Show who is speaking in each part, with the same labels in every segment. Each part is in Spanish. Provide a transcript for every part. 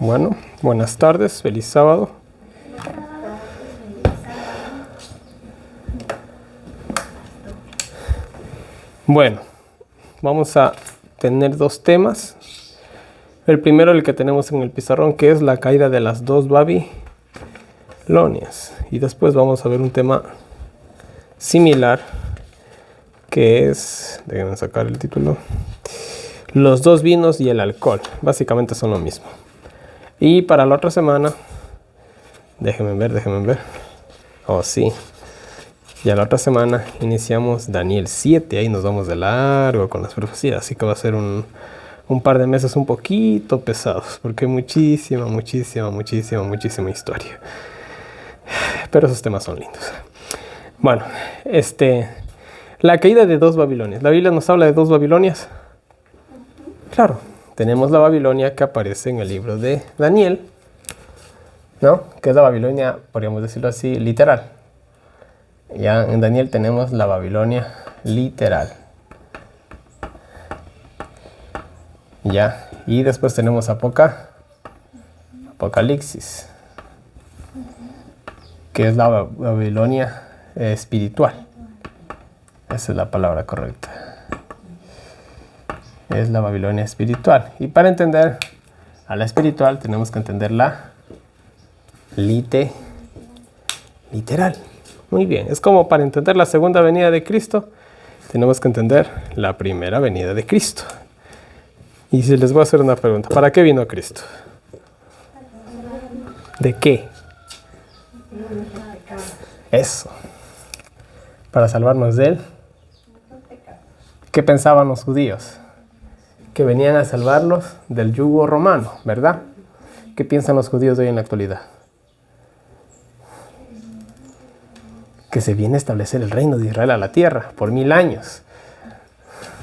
Speaker 1: Bueno, buenas tardes, feliz sábado. Bueno, vamos a tener dos temas. El primero, el que tenemos en el pizarrón, que es la caída de las dos Babilonias. Y después vamos a ver un tema similar, que es, déjenme sacar el título, los dos vinos y el alcohol. Básicamente son lo mismo. Y para la otra semana, déjenme ver. Oh, sí. Ya la otra semana iniciamos Daniel 7. Ahí nos vamos de largo con las profecías. Así que va a ser un par de meses un poquito pesados. Porque hay muchísima historia. Pero esos temas son lindos. Bueno, la caída de dos Babilonias. ¿La Biblia nos habla de dos Babilonias? Claro. Tenemos la Babilonia que aparece en el libro de Daniel, ¿no? Que es la Babilonia, podríamos decirlo así, literal. Ya en Daniel tenemos la Babilonia literal. Ya, y después tenemos Apocalipsis, que es la Babilonia espiritual. Esa es la palabra correcta. Es la Babilonia espiritual. Y para entender a la espiritual tenemos que entender la literal. Muy bien. Es como para entender la segunda venida de Cristo, tenemos que entender la primera venida de Cristo. Y si les voy a hacer una pregunta, ¿para qué vino Cristo? ¿De qué? Eso. Para salvarnos de él. ¿Qué pensaban los judíos? Que venían a salvarlos del yugo romano, ¿verdad? ¿Qué piensan los judíos de hoy en la actualidad? Que se viene a establecer el reino de Israel a la tierra por 1000 años.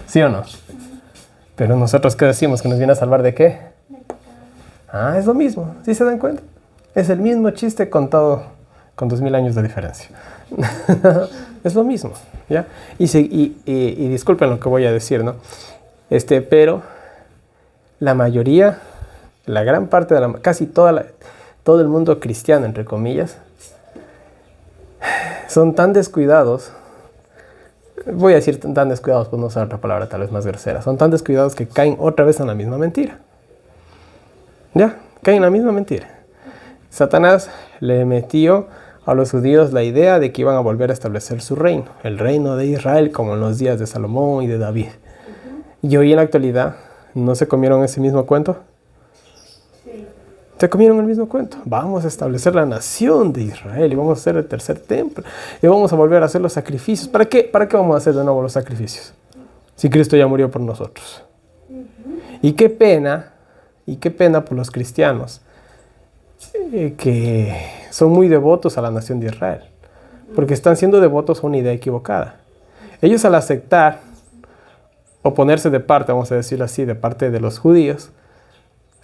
Speaker 1: ¿Sí o no? Pero nosotros, ¿qué decimos? ¿Que nos viene a salvar de qué? Ah, es lo mismo. ¿Sí se dan cuenta? Es el mismo chiste contado con 2000 años de diferencia. Es lo mismo, ¿ya? Y disculpen lo que voy a decir, ¿no? Pero la mayoría, la gran parte de casi todo el mundo cristiano, entre comillas, son tan descuidados, voy a decir tan descuidados, por no usar otra palabra tal vez más grosera, son tan descuidados que caen otra vez en la misma mentira. ¿Ya? Caen en la misma mentira. Satanás le metió a los judíos la idea de que iban a volver a establecer su reino, el reino de Israel, como en los días de Salomón y de David. Y hoy en la actualidad, ¿no se comieron ese mismo cuento? Sí. Se comieron el mismo cuento. Vamos a establecer la nación de Israel y vamos a hacer el tercer templo y vamos a volver a hacer los sacrificios. ¿Para qué vamos a hacer de nuevo los sacrificios? Si Cristo ya murió por nosotros. Y qué pena por los cristianos que son muy devotos a la nación de Israel. Porque están siendo devotos a una idea equivocada. Ellos al aceptar o ponerse de parte, vamos a decirlo así, de parte de los judíos,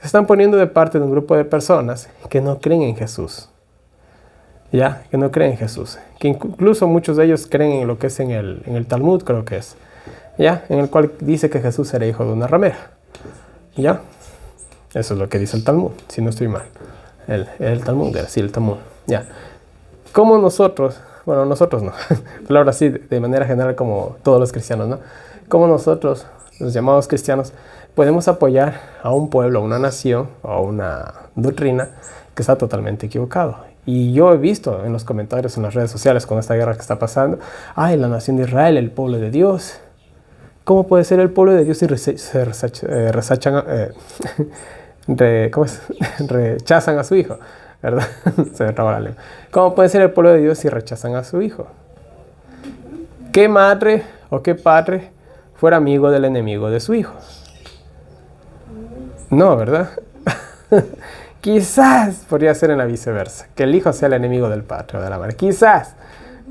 Speaker 1: se están poniendo de parte de un grupo de personas que no creen en Jesús. ¿Ya? Que no creen en Jesús. Que incluso muchos de ellos creen en lo que es en el Talmud, creo que es. ¿Ya? En el cual dice que Jesús era hijo de una ramera. ¿Ya? Eso es lo que dice el Talmud, si no estoy mal. El Talmud era así, el Talmud. ¿Ya? Como nosotros, bueno, nosotros no, pero ahora sí, de manera general como todos los cristianos, ¿no? Como nosotros, los llamados cristianos, podemos apoyar a un pueblo, a una nación, a una doctrina que está totalmente equivocado. Y yo he visto en los comentarios en las redes sociales con esta guerra que está pasando, ¡ay, la nación de Israel, el pueblo de Dios! ¿Cómo puede ser el pueblo de Dios si rechazan a su hijo? ¿Verdad? Se me traba la lengua. ¿Cómo puede ser el pueblo de Dios si rechazan a su hijo? ¿Qué madre o qué padre fuera amigo del enemigo de su hijo? No, ¿verdad? Quizás podría ser en la viceversa, que el hijo sea el enemigo del padre o de la madre. Quizás,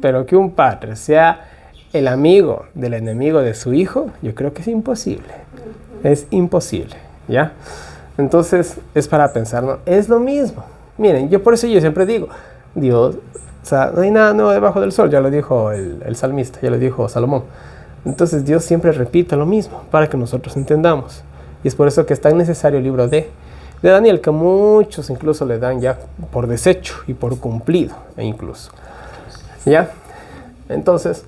Speaker 1: pero que un padre sea el amigo del enemigo de su hijo, yo creo que es imposible. Es imposible, ¿ya? Entonces, es para pensar, ¿no? Es lo mismo. Miren, por eso yo siempre digo, Dios, o sea, no hay nada nuevo debajo del sol, ya lo dijo el salmista, ya lo dijo Salomón. Entonces Dios siempre repite lo mismo para que nosotros entendamos. Y es por eso que es tan necesario el libro de de Daniel, que muchos incluso le dan ya por desecho y por cumplido, e incluso. ¿Ya? Entonces,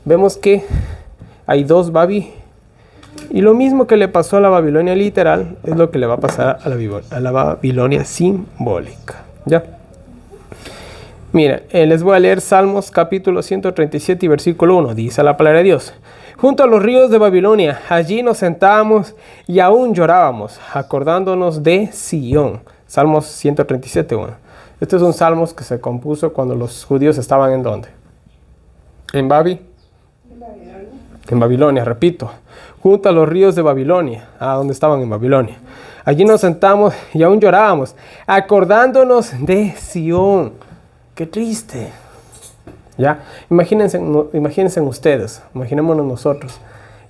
Speaker 1: vemos que hay dos Babi, y lo mismo que le pasó a la Babilonia literal, es lo que le va a pasar a la Babilonia simbólica. ¿Ya? Mira, les voy a leer Salmos capítulo 137 y versículo 1. Dice la palabra de Dios: junto a los ríos de Babilonia, allí nos sentábamos y aún llorábamos, acordándonos de Sión. Salmos 137, 1. Este es un salmos que se compuso cuando los judíos estaban ¿en dónde? En Babilonia, repito. Junto a los ríos de Babilonia. ¿Dónde estaban? En Babilonia. Allí nos sentamos y aún llorábamos, acordándonos de Sión. ¡Qué triste! ¿Ya? Imagínense ustedes, imaginémonos nosotros,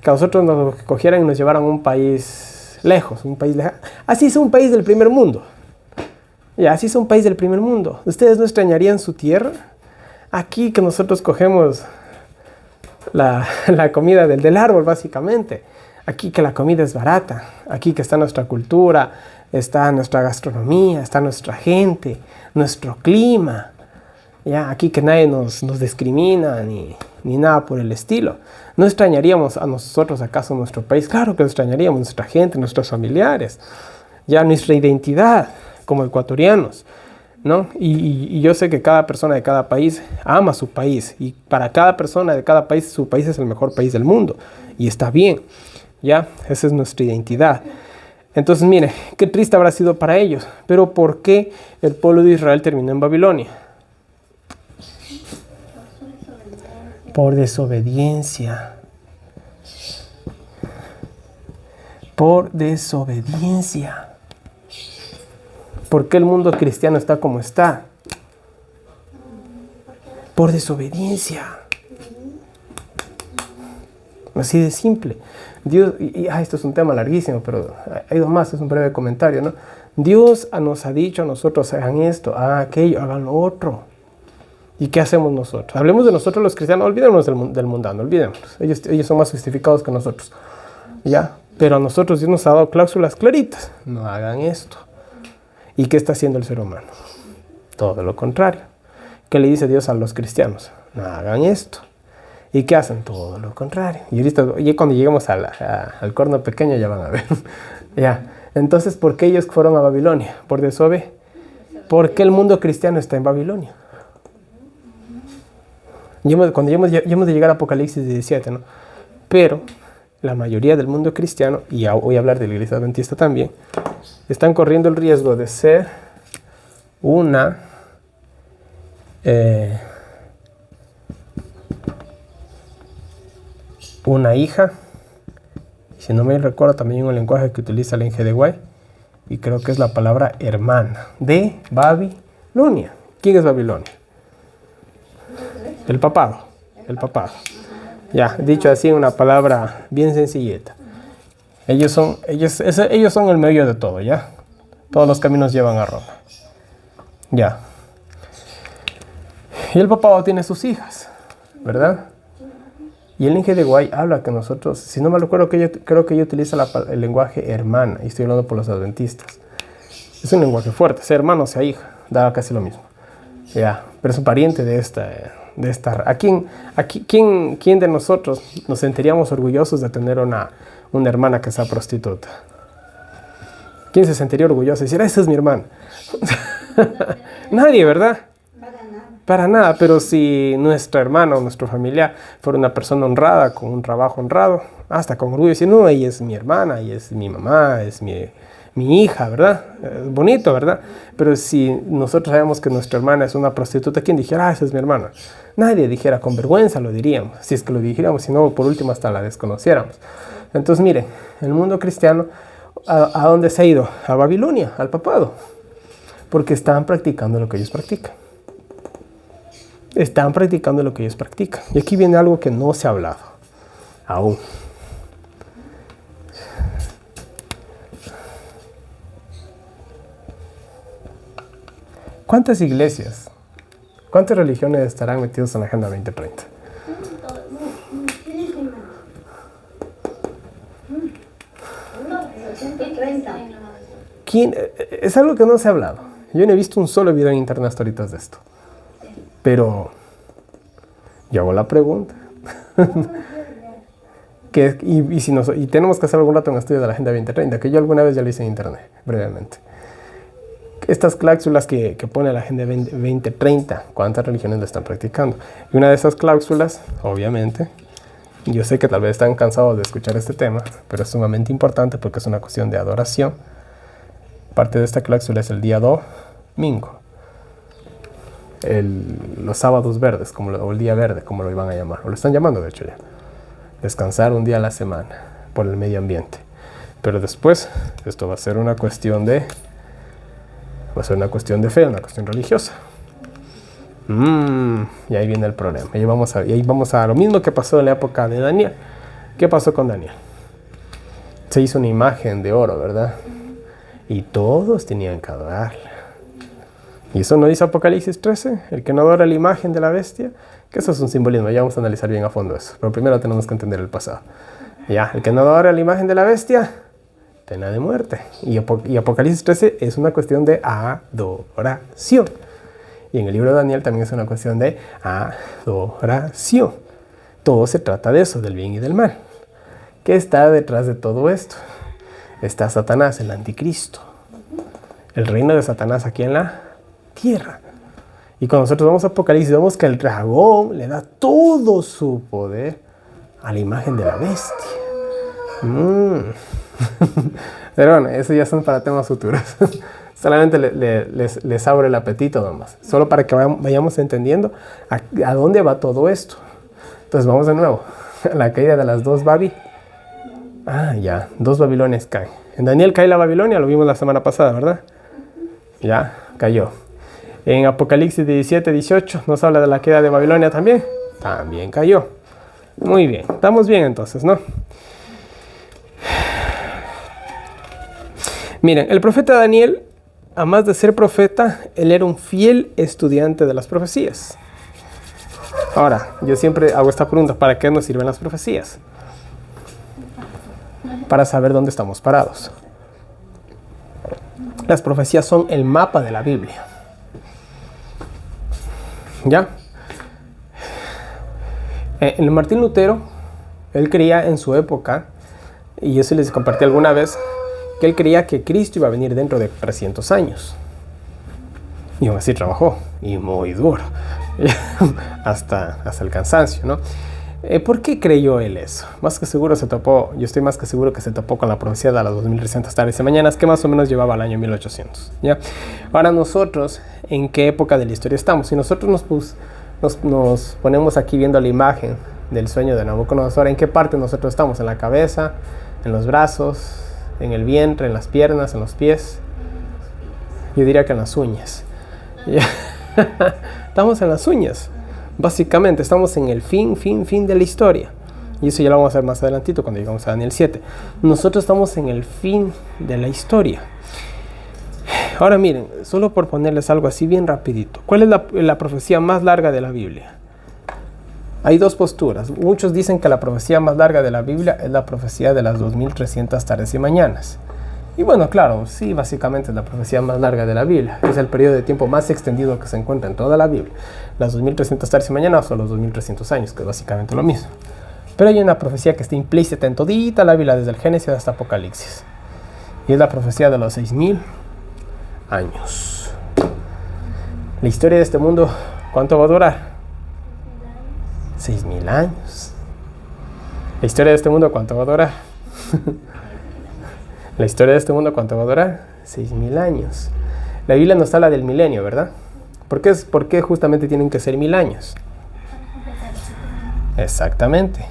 Speaker 1: que a nosotros nos cogieran y nos llevaran a un país lejos, un país lejano. Así es un país del primer mundo. Ya, así es un país del primer mundo. ¿Ustedes no extrañarían su tierra? Aquí que nosotros cogemos la comida del árbol, básicamente. Aquí que la comida es barata. Aquí que está nuestra cultura, está nuestra gastronomía, está nuestra gente, nuestro clima. Ya, aquí que nadie nos discrimina ni nada por el estilo. ¿No extrañaríamos a nosotros acaso nuestro país? Claro que lo extrañaríamos, nuestra gente, nuestros familiares. Ya, nuestra identidad como ecuatorianos, ¿no? Y yo sé que cada persona de cada país ama su país. Y para cada persona de cada país, su país es el mejor país del mundo. Y está bien, ¿ya? Esa es nuestra identidad. Entonces, mire, qué triste habrá sido para ellos. Pero ¿por qué el pueblo de Israel terminó en Babilonia? Por desobediencia. Por desobediencia. ¿Por qué el mundo cristiano está como está? Por desobediencia. Así de simple. Dios, esto es un tema larguísimo, pero hay dos más, es un breve comentario, ¿no? Dios nos ha dicho a nosotros, hagan esto, hagan aquello, hagan lo otro. ¿Y qué hacemos nosotros? Hablemos de nosotros los cristianos, olvidémonos del mundano, olvidémonos. Ellos son más justificados que nosotros. ¿Ya? Pero a nosotros Dios nos ha dado cláusulas claritas. No hagan esto. ¿Y qué está haciendo el ser humano? Todo lo contrario. ¿Qué le dice Dios a los cristianos? No hagan esto. ¿Y qué hacen? Todo lo contrario. Y ahorita, cuando lleguemos al corno pequeño ya van a ver. ¿Ya? Entonces, ¿por qué ellos fueron a Babilonia? Por desobediencia. ¿Por qué el mundo cristiano está en Babilonia? Cuando ya hemos de llegar a Apocalipsis 17, ¿no? Pero la mayoría del mundo cristiano, y voy a hablar de la iglesia adventista también, están corriendo el riesgo de ser una hija, si no me recuerdo también un lenguaje que utiliza el Inge de Guay, y creo que es la palabra hermana, de Babilonia. ¿Quién es Babilonia? El papado. Ya, dicho así, una palabra bien sencilleta. Ellos son el medio de todo, ¿ya? Todos los caminos llevan a Roma. Ya. Y el papado tiene sus hijas, ¿verdad? Y el Inge de Guay habla que nosotros, si no me recuerdo, creo que ella utiliza el lenguaje hermana, y estoy hablando por los adventistas. Es un lenguaje fuerte, sea hermano o sea hija, da casi lo mismo. Ya, pero es un pariente de esta. ¿Quién de nosotros nos sentiríamos orgullosos de tener una hermana que sea prostituta? ¿Quién se sentiría orgulloso de decir, esa es mi hermana? Nadie, ¿verdad? Para nada, pero si nuestra hermana o nuestro familiar fuera una persona honrada, con un trabajo honrado, hasta con orgullo, decir, no, ella es mi hermana, ella es mi mamá, es mi hija, ¿verdad? Bonito, ¿verdad? Pero si nosotros sabemos que nuestra hermana es una prostituta, ¿quién dijera, esa es mi hermana? Nadie dijera, con vergüenza lo diríamos, si es que lo dijéramos, si no, por último hasta la desconociéramos. Entonces, miren, el mundo cristiano, ¿a dónde se ha ido? A Babilonia, al papado, porque están practicando lo que ellos practican. Están practicando lo que ellos practican. Y aquí viene algo que no se ha hablado aún. ¿Cuántas iglesias, cuántas religiones estarán metidos en la Agenda 2030? ¿quién? Es algo que no se ha hablado. Yo no he visto un solo video en internet hasta ahorita de esto. Pero yo hago la pregunta. Y tenemos que hacer algún rato un estudio de la Agenda 2030, que yo alguna vez ya lo hice en internet, brevemente. Estas cláusulas que pone la Agenda 2030, ¿cuántas religiones lo están practicando? Y una de esas cláusulas, obviamente, yo sé que tal vez están cansados de escuchar este tema, pero es sumamente importante porque es una cuestión de adoración. Parte de esta cláusula es el día domingo. Los sábados verdes, o el día verde, como lo iban a llamar, o lo están llamando de hecho ya. Descansar un día a la semana por el medio ambiente. Pero después, esto va a ser una cuestión de fe, una cuestión religiosa. Y ahí viene el problema. Y ahí vamos a lo mismo que pasó en la época de Daniel. ¿Qué pasó con Daniel? Se hizo una imagen de oro, ¿verdad? Y todos tenían que adorarla. ¿Y eso no dice Apocalipsis 13? El que no adora la imagen de la bestia, que eso es un simbolismo, ya vamos a analizar bien a fondo eso. Pero primero tenemos que entender el pasado. Ya, el que no adora la imagen de la bestia, pena de muerte. Y Apocalipsis 13 es una cuestión de adoración. Y en el libro de Daniel también es una cuestión de adoración. Todo se trata de eso, del bien y del mal. ¿Qué está detrás de todo esto? Está Satanás, el anticristo. El reino de Satanás aquí en la tierra. Y cuando nosotros vamos a Apocalipsis, vemos que el dragón le da todo su poder a la imagen de la bestia. Pero bueno, eso ya son para temas futuros. Solamente les abro el apetito nomás. Solo para que vayamos entendiendo a dónde va todo esto. Entonces vamos de nuevo. La caída de las dos dos Babilonias caen. En Daniel cae la Babilonia, lo vimos la semana pasada, ¿verdad? Ya, cayó. En Apocalipsis 17, 18 nos habla de la caída de Babilonia también. También cayó. Muy bien, estamos bien entonces, ¿no? Miren, el profeta Daniel, además de ser profeta, él era un fiel estudiante de las profecías. Ahora, yo siempre hago esta pregunta, ¿para qué nos sirven las profecías? Para saber dónde estamos parados. Las profecías son el mapa de la Biblia. ¿Ya? El Martín Lutero, él creía en su época, y eso les compartí alguna vez, que él creía que Cristo iba a venir dentro de 300 años. Y aún así trabajó, y muy duro, hasta el cansancio, ¿no? ¿Por qué creyó él eso? Más que seguro yo estoy más que seguro que se topó con la profecía de las 2300 tardes y mañanas, que más o menos llevaba al año 1800, ¿ya? Ahora nosotros, ¿en qué época de la historia estamos? Si nosotros nos ponemos aquí viendo la imagen del sueño de Nabucodonosor, ¿en qué parte nosotros estamos? ¿En la cabeza? ¿En los brazos? ¿En el vientre? ¿En las piernas? ¿En los pies? Yo diría que en las uñas. Estamos en las uñas. Básicamente estamos en el fin de la historia. Y eso ya lo vamos a ver más adelantito cuando llegamos a Daniel 7. Nosotros estamos en el fin de la historia. Ahora miren, solo por ponerles algo así bien rapidito. ¿Cuál es la profecía más larga de la Biblia? Hay dos posturas. Muchos dicen que la profecía más larga de la Biblia es la profecía de las 2300 tardes y mañanas. Y bueno, claro, sí, básicamente es la profecía más larga de la Biblia. Es el periodo de tiempo más extendido que se encuentra en toda la Biblia. Las 2300 tardes y mañanas son los 2300 años, que es básicamente lo mismo. Pero hay una profecía que está implícita en todita la Biblia, desde el Génesis hasta Apocalipsis. Y es la profecía de los 6000 años. La historia de este mundo, ¿cuánto va a durar? 6000 años. La historia de este mundo, ¿cuánto va a durar? La historia de este mundo, ¿cuánto va a durar? 6000 años. La Biblia nos habla del milenio, ¿verdad? ¿Por qué justamente tienen que ser 1000 años? Exactamente.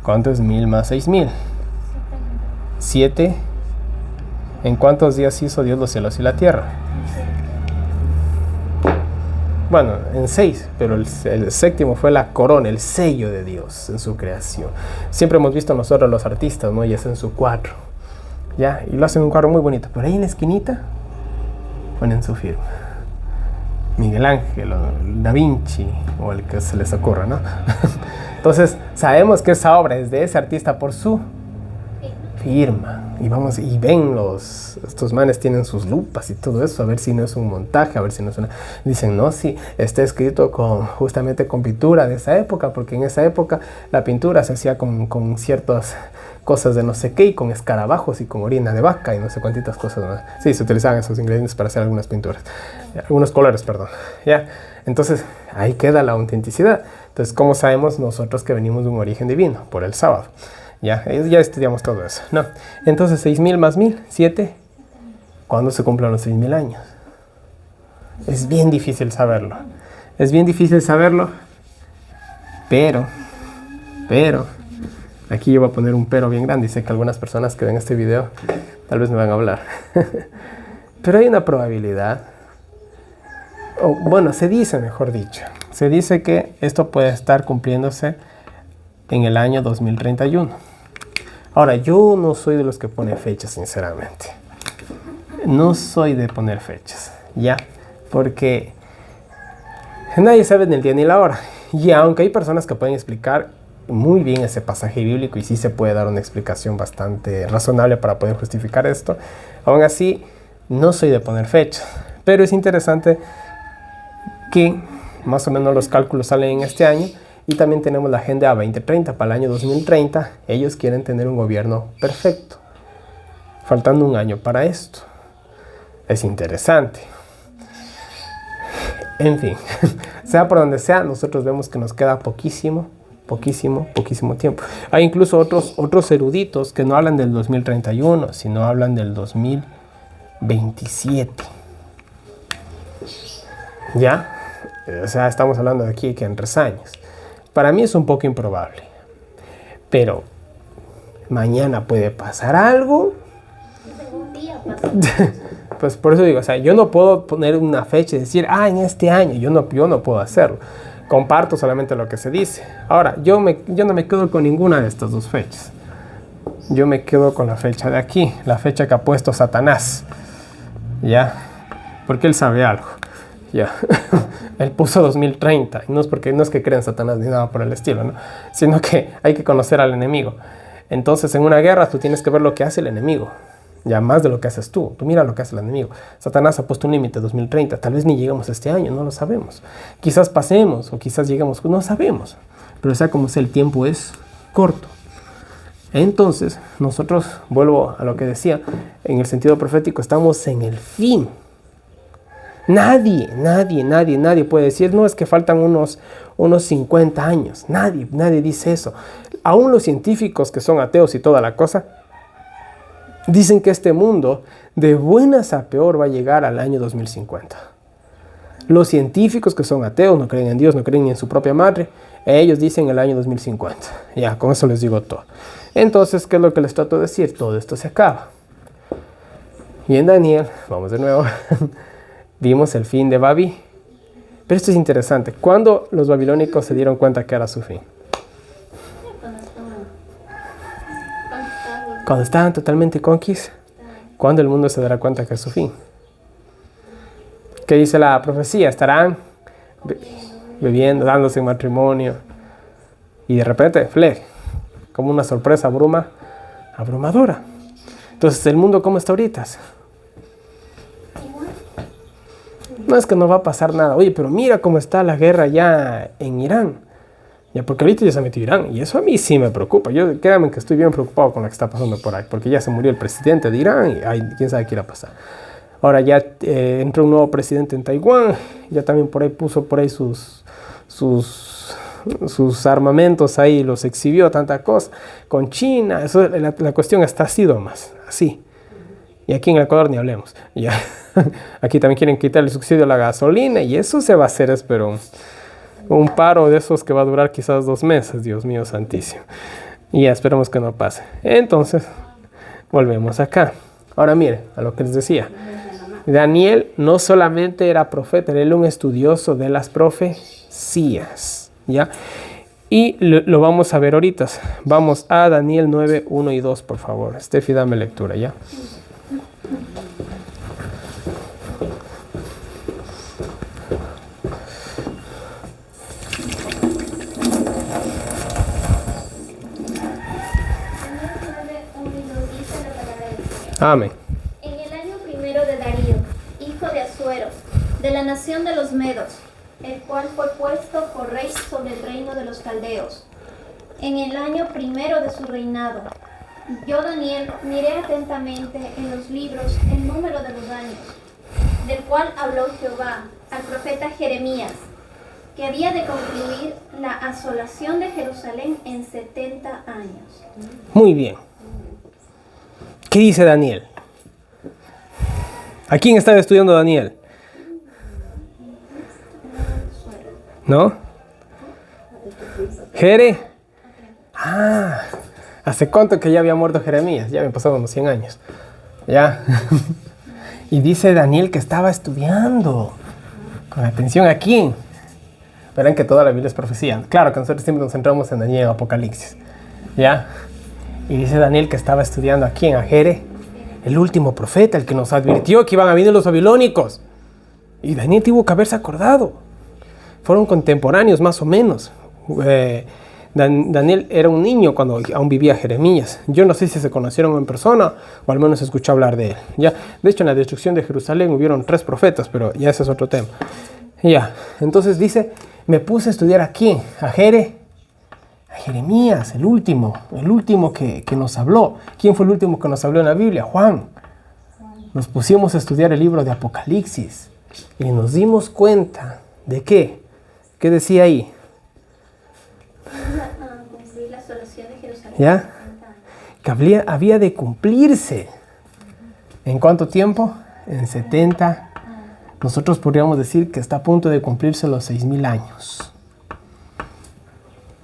Speaker 1: ¿Cuánto es 1000 más 6000? 7. ¿En cuántos días hizo Dios los cielos y la tierra? Bueno, en 6, pero el séptimo fue la corona, el sello de Dios en su creación. Siempre hemos visto nosotros los artistas, ¿no? Y es en su cuadro. ¿Ya? Y lo hacen un cuadro muy bonito. Pero ahí en la esquinita ponen su firma. Miguel Ángel, o Da Vinci, o el que se les ocurra, ¿no? Entonces, sabemos que esa obra es de ese artista por su firma. Y vamos, y ven estos manes tienen sus lupas y todo eso, a ver si no es un montaje, a ver si no es una... Dicen, no, sí, está escrito justamente con pintura de esa época, porque en esa época la pintura se hacía con ciertas cosas de no sé qué, y con escarabajos y con orina de vaca y no sé cuántitas cosas más. Sí, se utilizaban esos ingredientes para hacer algunas pinturas, algunos colores, perdón, ¿ya? Entonces, ahí queda la autenticidad. Entonces, ¿cómo sabemos nosotros que venimos de un origen divino? Por el sábado. Ya estudiamos todo eso, ¿no? Entonces, 6.000 más 1.000, 7. ¿Cuándo se cumplen los 6.000 años? Es bien difícil saberlo. Es bien difícil saberlo, pero, aquí yo voy a poner un pero bien grande y sé que algunas personas que ven este video tal vez me van a hablar. Pero hay una probabilidad, o bueno, se dice, mejor dicho, se dice que esto puede estar cumpliéndose en el año 2031. Ahora, yo no soy de los que pone fechas, sinceramente. No soy de poner fechas, ¿ya? Porque nadie sabe ni el día ni la hora. Y aunque hay personas que pueden explicar muy bien ese pasaje bíblico y sí se puede dar una explicación bastante razonable para poder justificar esto, aún así, no soy de poner fechas. Pero es interesante que más o menos los cálculos salen en este año. Y también tenemos la Agenda 2030 para el año 2030. Ellos quieren tener un gobierno perfecto, faltando un año para esto. Es interesante. En fin, sea por donde sea, nosotros vemos que nos queda poquísimo tiempo. Hay incluso otros eruditos que no hablan del 2031, sino hablan del 2027. ¿Ya? O sea, estamos hablando de aquí que en 3 años. Para mí es un poco improbable, pero mañana puede pasar algo. Pues por eso digo, o sea, yo no puedo poner una fecha y decir, en este año, yo no puedo hacerlo. Comparto solamente lo que se dice. Ahora, yo no me quedo con ninguna de estas dos fechas. Yo me quedo con la fecha de aquí, la fecha que ha puesto Satanás, ¿ya? Porque él sabe algo. Ya, él puso 2030, no es que crean Satanás ni nada por el estilo, ¿no? Sino que hay que conocer al enemigo. Entonces, en una guerra tú tienes que ver lo que hace el enemigo, ya más de lo que haces tú. Tú mira lo que hace el enemigo. Satanás ha puesto un límite 2030, tal vez ni llegamos este año, no lo sabemos. Quizás pasemos o quizás lleguemos, no sabemos. Pero sea como sea, el tiempo es corto. Entonces, nosotros, vuelvo a lo que decía, en el sentido profético, estamos en el fin. Nadie puede decir, no, es que faltan unos 50 años. Nadie dice eso. Aún los científicos que son ateos y toda la cosa, dicen que este mundo, de buenas a peor, va a llegar al año 2050. Los científicos que son ateos, no creen en Dios, no creen ni en su propia madre, ellos dicen el año 2050. Ya, con eso les digo todo. Entonces, ¿qué es lo que les trato de decir? Todo esto se acaba. Y en Daniel, vamos de nuevo, vimos el fin de Babi. Pero esto es interesante. ¿Cuándo los babilónicos se dieron cuenta que era su fin? Cuando estaban totalmente conquistados. ¿Cuándo el mundo se dará cuenta que es su fin? ¿Qué dice la profecía? Estarán bebiendo, dándose en matrimonio. Y de repente, como una sorpresa abrumadora. Entonces, ¿el mundo cómo está ahorita? No es que no va a pasar nada. Oye, pero mira cómo está la guerra ya en Irán. Ya, porque ahorita ya se metió Irán. Y eso a mí sí me preocupa. Yo, créanme que estoy bien preocupado con lo que está pasando por ahí. Porque ya se murió el presidente de Irán y quién sabe qué irá a pasar. Ahora ya entró un nuevo presidente en Taiwán. Ya también por ahí puso sus armamentos ahí, los exhibió, tanta cosa. Con China, eso, la cuestión está así nomás, así. Y aquí en Ecuador ni hablemos. Ya. Aquí también quieren quitar el subsidio a la gasolina y eso se va a hacer, espero, un paro de esos que va a durar quizás 2 meses, Dios mío santísimo. Y ya esperemos que no pase. Entonces, volvemos acá. Ahora miren, a lo que les decía. Daniel no solamente era profeta, él era un estudioso de las profecías, ¿ya? Y lo vamos a ver ahorita. Vamos a Daniel 9, 1 y 2, por favor. Steffi, dame lectura, ¿ya? Amén.
Speaker 2: En el año primero de Darío, hijo de Asuero, de la nación de los Medos, el cual fue puesto por rey sobre el reino de los caldeos. En el año primero de su reinado, yo, Daniel, miré atentamente en los libros el número de los años, del cual habló Jehová al profeta Jeremías, que había de concluir la asolación de Jerusalén en 70 años.
Speaker 1: Muy bien. ¿Qué dice Daniel? ¿A quién estaba estudiando Daniel? ¿No? ¿Jere? Ah, ¿hace cuánto que ya había muerto Jeremías? Ya habían pasado unos 100 años. Ya. Y dice Daniel que estaba estudiando. Con atención, ¿a quién? Verán que toda la Biblia es profecía. Claro que nosotros siempre nos centramos en Daniel y Apocalipsis. ¿Ya? Y dice Daniel que estaba estudiando ¿a quién? A Jere, el último profeta, el que nos advirtió que iban a venir los babilónicos. Y Daniel tuvo que haberse acordado. Fueron contemporáneos más o menos. Daniel era un niño cuando aún vivía Jeremías. Yo no sé si se conocieron en persona o al menos escuchó hablar de él. ¿Ya? De hecho, en la destrucción de Jerusalén hubieron 3 profetas, pero ya ese es otro tema. Ya, entonces dice, me puse a estudiar ¿a quién? A Jeremías, el último que nos habló. ¿Quién fue el último que nos habló en la Biblia? Juan. Nos pusimos a estudiar el libro de Apocalipsis y nos dimos cuenta de ¿qué? ¿Qué decía ahí?
Speaker 2: La asolación de Jerusalén.
Speaker 1: ¿Ya? Que había de cumplirse. ¿En cuánto tiempo? En 70. Nosotros podríamos decir que está a punto de cumplirse los 6,000 años.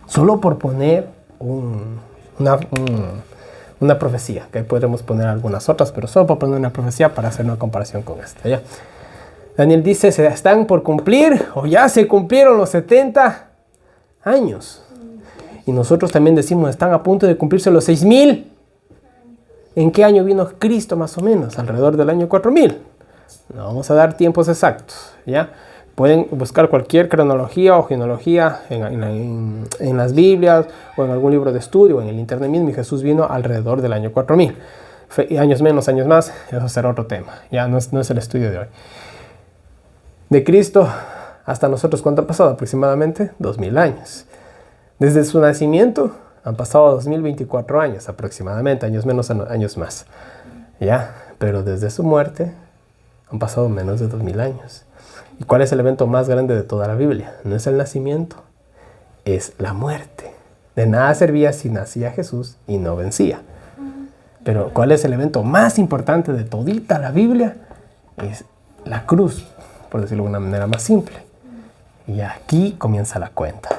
Speaker 1: Solo por poner una profecía, que ahí podremos poner algunas otras, pero solo por poner una profecía para hacer una comparación con esta. ¿Ya? Daniel dice, se están por cumplir o ya se cumplieron los 70 años. Y nosotros también decimos, están a punto de cumplirse los 6,000. ¿En qué año vino Cristo más o menos? Alrededor del año 4000. No vamos a dar tiempos exactos, ¿ya? Pueden buscar cualquier cronología o genealogía en las Biblias o en algún libro de estudio o en el internet mismo, y Jesús vino alrededor del año 4000. Años menos, años más, eso será otro tema, ya no es el estudio de hoy. De Cristo hasta nosotros, ¿cuánto ha pasado? Aproximadamente 2000 años. Desde su nacimiento han pasado 2024 años aproximadamente, años menos, años más, ¿ya? Pero desde su muerte han pasado menos de 2000 años. ¿Y cuál es el evento más grande de toda la Biblia? No es el nacimiento, es la muerte. De nada servía si nacía Jesús y no vencía. Pero ¿cuál es el evento más importante de todita la Biblia? Es la cruz, por decirlo de una manera más simple. Y aquí comienza la cuenta.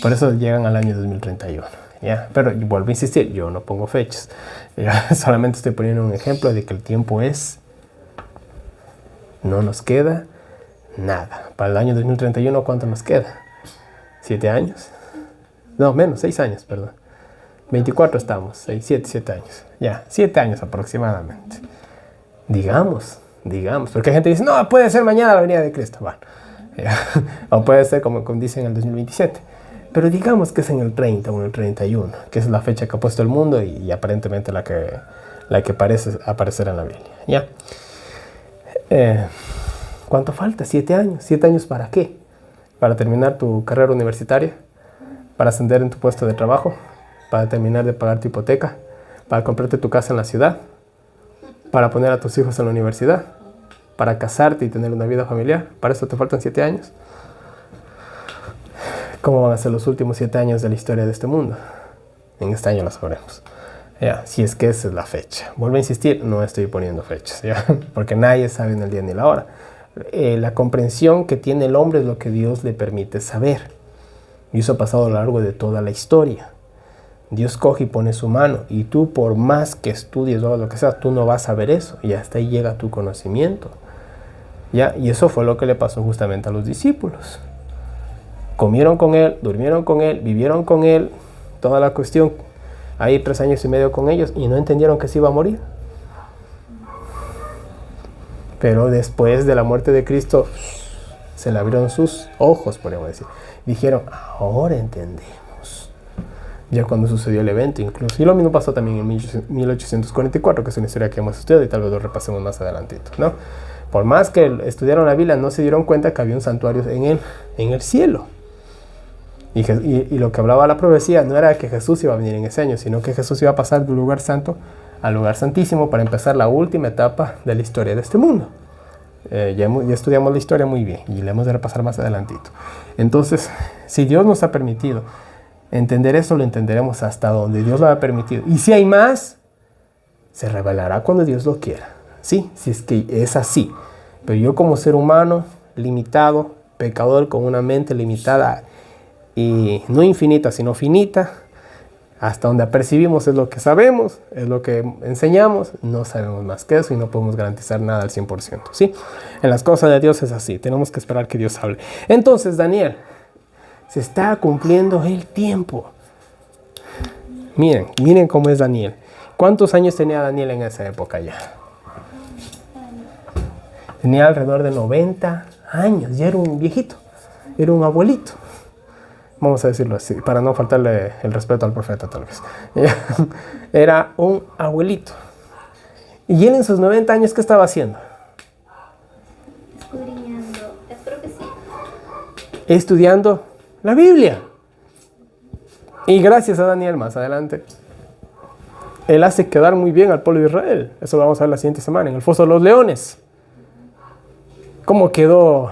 Speaker 1: Por eso llegan al año 2031. ¿Ya? Pero vuelvo a insistir, yo no pongo fechas. Solamente estoy poniendo un ejemplo de que el tiempo es... No nos queda nada. Para el año 2031, ¿cuánto nos queda? ¿7 años? No, menos, 6 años, perdón. 24 estamos, 7 años. Ya, 7 años aproximadamente. Digamos. Porque hay gente que dice, no, puede ser mañana la venida de Cristo. Bueno, o puede ser como dicen en el 2027. Pero digamos que es en el 30 o en el 31, que es la fecha que ha puesto el mundo y aparentemente la que parece aparecer en la Biblia. ¿Ya? ¿Cuánto falta? 7 años. ¿7 años para qué? ¿Para terminar tu carrera universitaria? ¿Para ascender en tu puesto de trabajo? ¿Para terminar de pagar tu hipoteca? ¿Para comprarte tu casa en la ciudad? ¿Para poner a tus hijos en la universidad? ¿Para casarte y tener una vida familiar? ¿Para eso te faltan 7 años? ¿Cómo van a ser los últimos 7 años de la historia de este mundo? En este año lo sabremos. Ya, si es que esa es la fecha. Vuelvo a insistir, no estoy poniendo fechas, ¿ya? Porque nadie sabe en el día ni la hora. La comprensión que tiene el hombre es lo que Dios le permite saber. Y eso ha pasado a lo largo de toda la historia. Dios coge y pone su mano, y tú, por más que estudies o lo que sea, tú no vas a ver eso, y hasta ahí llega tu conocimiento. ¿Ya? Y eso fue lo que le pasó justamente a los discípulos. Comieron con él, durmieron con él, vivieron con él, toda la cuestión. Ahí 3 años y medio con ellos y no entendieron que se iba a morir. Pero después de la muerte de Cristo se le abrieron sus ojos, podríamos decir. Dijeron, ahora entendemos. ya cuando sucedió el evento incluso. Y lo mismo pasó también en 1844, que es una historia que hemos estudiado y tal vez lo repasemos más adelantito, ¿no? Por más que estudiaron la Biblia, no se dieron cuenta que había un santuario en el cielo. Y lo que hablaba la profecía no era que Jesús iba a venir en ese año, sino que Jesús iba a pasar del lugar santo al lugar santísimo para empezar la última etapa de la historia de este mundo. Ya estudiamos la historia muy bien y la hemos de repasar más adelantito. Entonces, si Dios nos ha permitido entender eso, lo entenderemos hasta donde Dios lo ha permitido. Y si hay más, se revelará cuando Dios lo quiera. Sí, si es que es así. Pero yo como ser humano limitado, pecador con una mente limitada y no infinita, sino finita, hasta donde apercibimos es lo que sabemos, es lo que enseñamos, no sabemos más que eso y no podemos garantizar nada al 100%, ¿sí? En las cosas de Dios es así, tenemos que esperar que Dios hable. Entonces, Daniel, se está cumpliendo el tiempo. Miren cómo es Daniel. ¿Cuántos años tenía Daniel en esa época ya? Tenía alrededor de 90 años, ya era un viejito, era un abuelito. Vamos a decirlo así, para no faltarle el respeto al profeta tal vez. Era un abuelito. Y él en sus 90 años, ¿qué estaba haciendo?
Speaker 2: Escudriñando, espero que sí.
Speaker 1: Estudiando la Biblia. Y gracias a Daniel más adelante, él hace quedar muy bien al pueblo de Israel. Eso lo vamos a ver la siguiente semana, en el foso de los leones. ¿Cómo quedó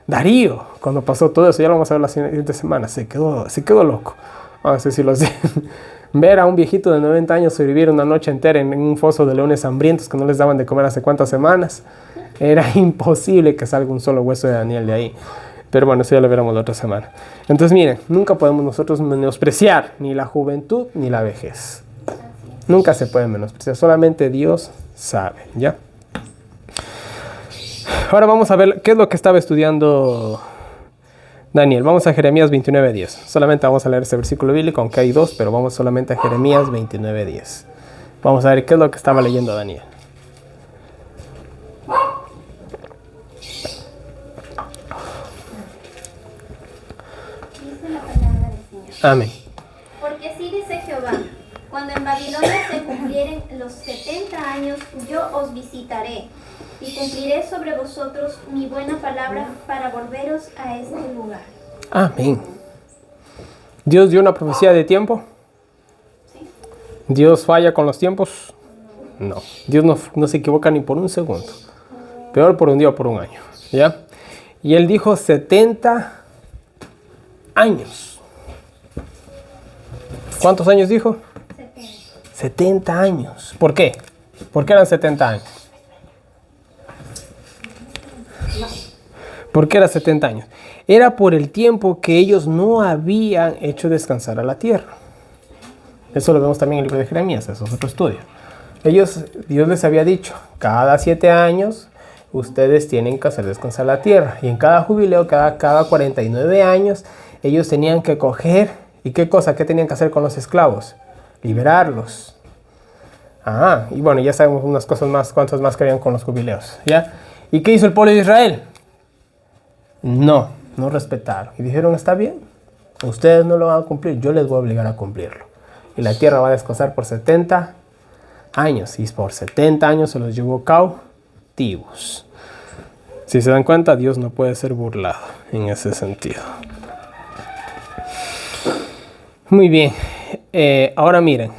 Speaker 1: Darío cuando pasó todo eso? Ya lo vamos a ver la siguiente semana. Se quedó loco. Vamos a decirlo así. Ver a un viejito de 90 años sobrevivir una noche entera en un foso de leones hambrientos que no les daban de comer hace cuántas semanas. Era imposible que salga un solo hueso de Daniel de ahí. Pero bueno, eso ya lo veremos la otra semana. Entonces miren, nunca podemos nosotros menospreciar ni la juventud ni la vejez. Nunca se puede menospreciar. Solamente Dios sabe, ¿ya? Ahora vamos a ver qué es lo que estaba estudiando Daniel. Vamos a Jeremías 29:10. Solamente vamos a leer ese versículo bíblico, aunque hay dos, pero vamos solamente a Jeremías 29:10. Vamos a ver qué es lo que estaba leyendo Daniel.
Speaker 2: Dice la palabra del Señor.
Speaker 1: Amén.
Speaker 2: Porque así dice Jehová, cuando en Babilonia se cumplieren los 70 años, yo os visitaré y cumpliré sobre vosotros mi buena palabra para volveros a este lugar.
Speaker 1: Amén. ¿Dios dio una profecía de tiempo?
Speaker 2: ¿Sí?
Speaker 1: ¿Dios falla con los tiempos? No. Dios no se equivoca ni por un segundo. Peor por un día o por un año. ¿Ya? Y él dijo 70 años. ¿Cuántos años dijo? 70 años. ¿Por qué? ¿Por qué eran 70 años? ¿Por qué era 70 años? Era por el tiempo que ellos no habían hecho descansar a la tierra. Eso lo vemos también en el libro de Jeremías, eso es otro estudio. Dios les había dicho, cada 7 años ustedes tienen que hacer descansar la tierra. Y en cada jubileo, cada 49 años, ellos tenían que coger. ¿Y qué cosa? ¿Qué tenían que hacer con los esclavos? Liberarlos. Y bueno, ya sabemos unas cosas más, cuántas más querían con los jubileos, ¿ya? ¿Y qué hizo el pueblo de Israel? No respetaron. Y dijeron, está bien, ustedes no lo van a cumplir, yo les voy a obligar a cumplirlo. Y la tierra va a descansar por 70 años. Y por 70 años se los llevó cautivos. Si se dan cuenta, Dios no puede ser burlado en ese sentido. Muy bien. Ahora miren.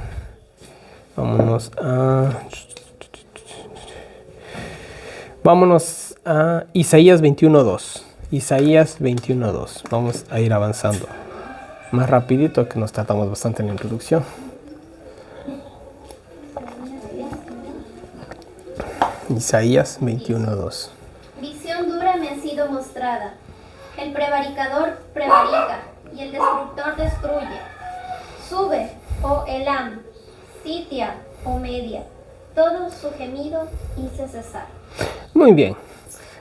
Speaker 1: Vámonos a Isaías 21:2. Isaías 21:2. Vamos a ir avanzando más rapidito, que nos tratamos bastante en la introducción. Isaías 21:2.
Speaker 2: Visión dura me ha sido mostrada. El prevaricador prevarica y el destructor destruye. Sube, oh Elam, sitia, oh Media. Todo su gemido hice cesar.
Speaker 1: Muy bien.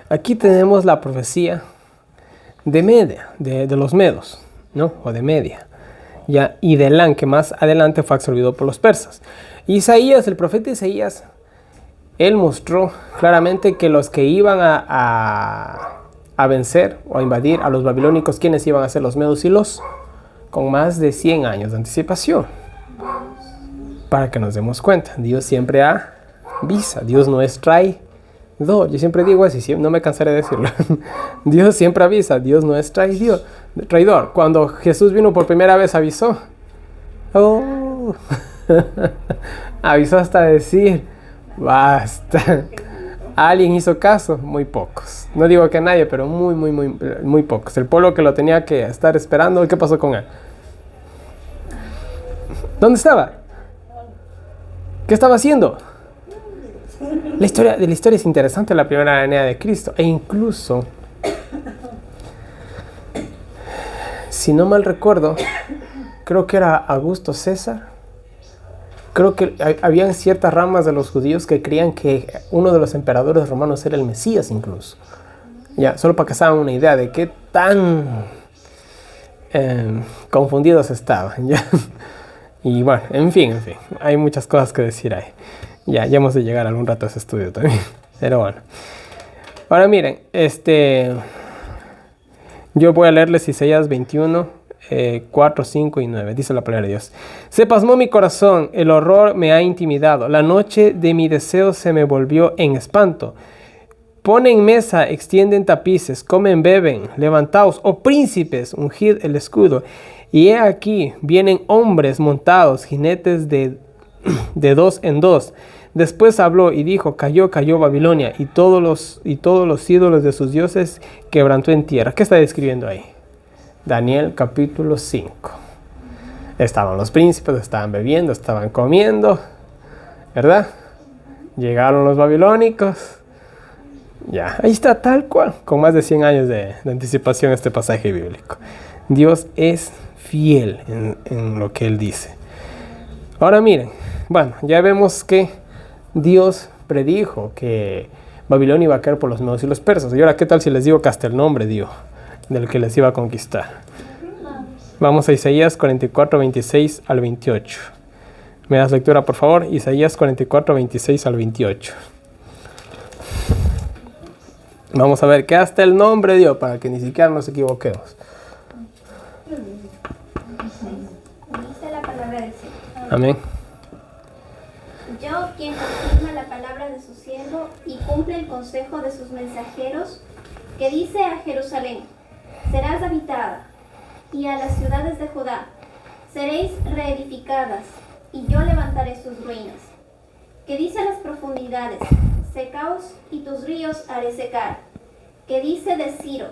Speaker 1: Aquí tenemos la profecía de Media, de los medos, ¿no? O de Media. Ya, y de Elam, que más adelante fue absorbido por los persas. Isaías, el profeta Isaías, él mostró claramente que los que iban a vencer o a invadir a los babilónicos, ¿quiénes iban a ser? Los medos y los con más de 100 años de anticipación. Para que nos demos cuenta, Dios siempre avisa, Dios no es traidor. Yo siempre digo así, no me cansaré de decirlo. Dios siempre avisa, Dios no es traidor. Cuando Jesús vino por primera vez avisó. Avisó hasta decir, basta. ¿Alguien hizo caso? Muy pocos. No digo que nadie, pero muy pocos. El pueblo que lo tenía que estar esperando, ¿qué pasó con él? ¿Dónde estaba? ¿Qué estaba haciendo? La historia es interesante, la primera venida de Cristo. E incluso, si no mal recuerdo, creo que era Augusto César. Creo que habían ciertas ramas de los judíos que creían que uno de los emperadores romanos era el Mesías incluso. Ya, solo para que se hagan una idea de qué tan confundidos estaban. ¿Ya? Y bueno, en fin, hay muchas cosas que decir ahí. Ya hemos de llegar algún rato a ese estudio también. Pero bueno. Ahora miren, yo voy a leerles Isaías 21. 4, 5 y 9, dice la palabra de Dios. Se pasmó mi corazón, el horror me ha intimidado, la noche de mi deseo se me volvió en espanto. Ponen mesa, extienden tapices, comen, beben, levantaos, oh príncipes, ungid el escudo. Y he aquí, vienen hombres montados, jinetes de dos en dos. Después habló y dijo, cayó Babilonia, y todos los ídolos de sus dioses quebrantó en tierra. ¿Qué está describiendo ahí? Daniel capítulo 5. Estaban los príncipes, estaban bebiendo, estaban comiendo, ¿verdad? Llegaron los babilónicos. Ya, ahí está tal cual, con más de 100 años de anticipación este pasaje bíblico. Dios es fiel en lo que Él dice. Ahora miren, bueno, ya vemos que Dios predijo que Babilonia iba a caer por los medos y los persas. Y ahora, ¿qué tal si les digo que hasta el nombre dio del que les iba a conquistar? Vamos a Isaías 44, 26 al 28. ¿Me das lectura, por favor? Isaías 44, 26 al 28. Vamos a ver que hasta el nombre dio para que ni siquiera nos equivoquemos.
Speaker 2: Dice la palabra del Señor.
Speaker 1: Amén.
Speaker 2: Yo, quien confirma la palabra de su siervo y cumple el consejo de sus mensajeros, que dice a Jerusalén, serás habitada, y a las ciudades de Judá, seréis reedificadas, y yo levantaré sus ruinas. Que dice a las profundidades, secaos, y tus ríos haré secar. Que dice de Ciro,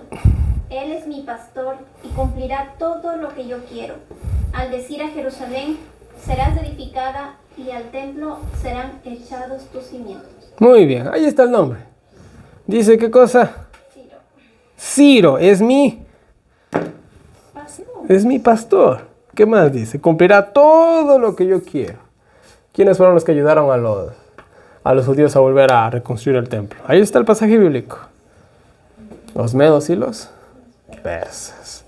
Speaker 2: él es mi pastor, y cumplirá todo lo que yo quiero. Al decir a Jerusalén, serás edificada, y al templo serán echados tus cimientos.
Speaker 1: Muy bien, ahí está el nombre. Dice, ¿qué cosa? Ciro es mi pastor. ¿Qué más dice? Cumplirá todo lo que yo quiero. ¿Quiénes fueron los que ayudaron a los judíos a volver a reconstruir el templo? Ahí está el pasaje bíblico. Los medos y los persas.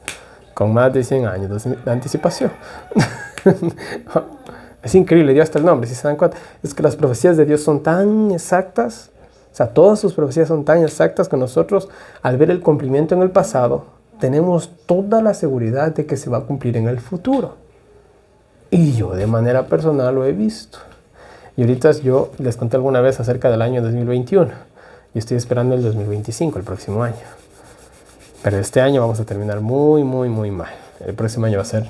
Speaker 1: Con más de 100 años de anticipación. Es increíble, Dios hasta el nombre, si se dan cuenta. Es que las profecías de Dios son tan exactas. O sea, todas sus profecías son tan exactas que nosotros, al ver el cumplimiento en el pasado, tenemos toda la seguridad de que se va a cumplir en el futuro. Y yo de manera personal lo he visto. Y ahorita yo les conté alguna vez acerca del año 2021. Y estoy esperando el 2025, el próximo año. Pero este año vamos a terminar muy mal. El próximo año va a ser...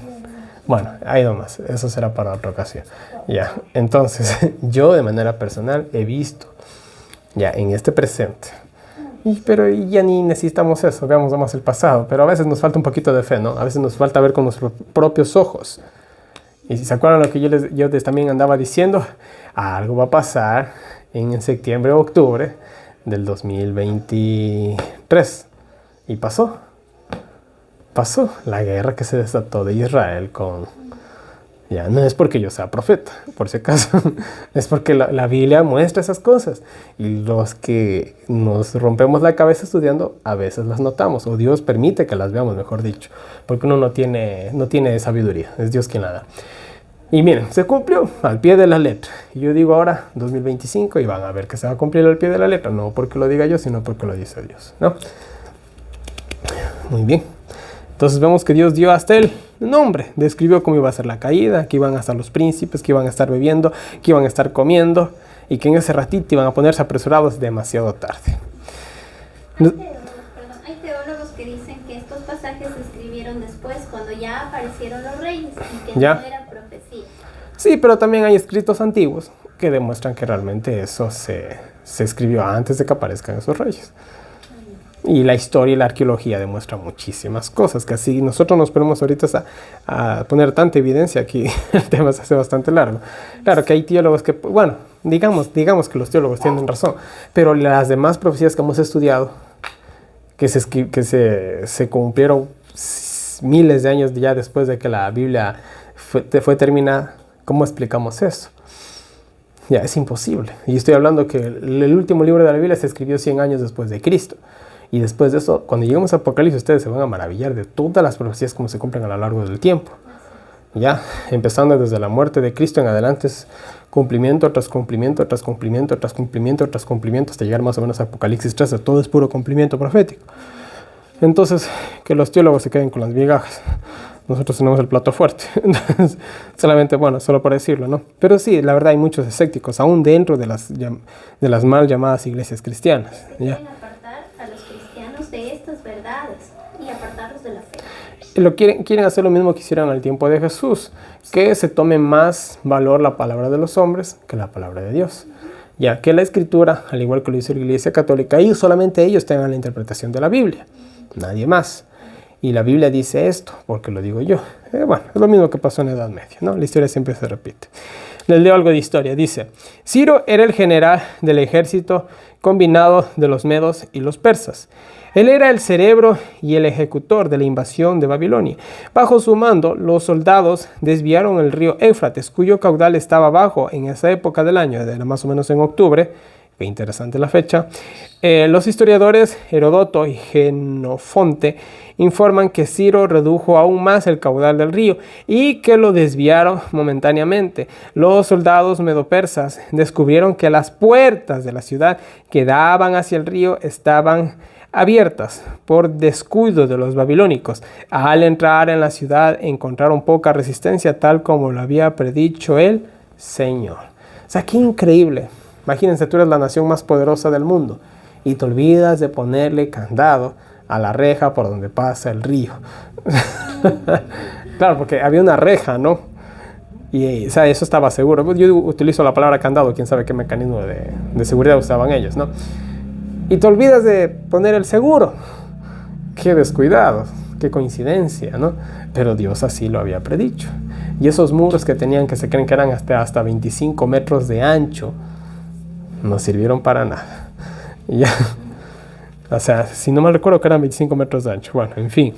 Speaker 1: Bueno, ahí nomás. Eso será para otra ocasión. Ya, entonces, yo de manera personal he visto ya en este presente. Pero ya ni necesitamos eso, veamos nomás el pasado. Pero a veces nos falta un poquito de fe, ¿no? A veces nos falta ver con nuestros propios ojos. Y si se acuerdan lo que yo les también andaba diciendo, algo va a pasar en septiembre o octubre del 2023. Y pasó la guerra que se desató de Israel con... Ya, no es porque yo sea profeta, por si acaso, es porque la Biblia muestra esas cosas. Y los que nos rompemos la cabeza estudiando, a veces las notamos, o Dios permite que las veamos, mejor dicho, porque uno no tiene sabiduría, es Dios quien la da. Y miren, se cumplió al pie de la letra. Y yo digo ahora, 2025, y van a ver que se va a cumplir al pie de la letra, no porque lo diga yo, sino porque lo dice Dios, ¿no? Muy bien. Entonces vemos que Dios dio hasta el nombre. Describió cómo iba a ser la caída, que iban a estar los príncipes, que iban a estar bebiendo, que iban a estar comiendo y que en ese ratito iban a ponerse apresurados demasiado tarde.
Speaker 2: Hay teólogos que dicen que estos pasajes se escribieron después, cuando ya aparecieron los reyes y que
Speaker 1: ¿Ya?
Speaker 2: no eran profecías.
Speaker 1: Sí, pero también hay escritos antiguos que demuestran que realmente eso se escribió antes de que aparezcan esos reyes. Y la historia y la arqueología demuestran muchísimas cosas, que así nosotros nos ponemos ahorita a poner tanta evidencia aquí, el tema se hace bastante largo. Claro que hay teólogos que, bueno, digamos que los teólogos tienen razón, pero las demás profecías que hemos estudiado, que se cumplieron miles de años ya después de que la Biblia fue terminada, ¿cómo explicamos eso? Ya, es imposible. Y estoy hablando que el último libro de la Biblia se escribió 100 años después de Cristo. Y después de eso, cuando lleguemos a Apocalipsis, ustedes se van a maravillar de todas las profecías como se cumplen a lo largo del tiempo. Ya, empezando desde la muerte de Cristo en adelante, es cumplimiento tras cumplimiento, tras cumplimiento, tras cumplimiento, tras cumplimiento, hasta llegar más o menos a Apocalipsis 13. Todo es puro cumplimiento profético. Entonces, que los teólogos se queden con las migajas. Nosotros tenemos el plato fuerte. Entonces, solamente, bueno, solo por decirlo, ¿no? Pero sí, la verdad hay muchos escépticos, aún dentro de las mal llamadas iglesias cristianas. ¿Ya?
Speaker 2: Quieren apartar a los cristianos de estas verdades y apartarlos de la fe.
Speaker 1: Quieren hacer lo mismo que hicieron al tiempo de Jesús, que se tome más valor la palabra de los hombres que la palabra de Dios. Ya que la Escritura, al igual que lo dice la Iglesia Católica, solamente ellos tengan la interpretación de la Biblia, nadie más. Y la Biblia dice esto, porque lo digo yo. Bueno, es lo mismo que pasó en la Edad Media, ¿no? La historia siempre se repite. Les leo algo de historia. Dice, Ciro era el general del ejército combinado de los medos y los persas. Él era el cerebro y el ejecutor de la invasión de Babilonia. Bajo su mando, los soldados desviaron el río Éufrates, cuyo caudal estaba bajo en esa época del año, era más o menos en octubre. Qué interesante la fecha. Los historiadores Heródoto y Jenofonte informan que Ciro redujo aún más el caudal del río y que lo desviaron momentáneamente. Los soldados medopersas descubrieron que las puertas de la ciudad que daban hacia el río estaban abiertas por descuido de los babilónicos. Al entrar en la ciudad encontraron poca resistencia, tal como lo había predicho el Señor. O sea, qué increíble. Imagínense, tú eres la nación más poderosa del mundo y te olvidas de ponerle candado a la reja por donde pasa el río. Claro, porque había una reja, ¿no? Y o sea, eso estaba seguro. Yo utilizo la palabra candado, quién sabe qué mecanismo de seguridad usaban ellos, ¿no? Y te olvidas de poner el seguro. Qué descuidados, qué coincidencia, ¿no? Pero Dios así lo había predicho. Y esos muros que tenían, que se creen que eran hasta 25 metros de ancho, no sirvieron para nada. Ya, o sea, si no mal recuerdo que eran 25 metros de ancho. Bueno, en fin.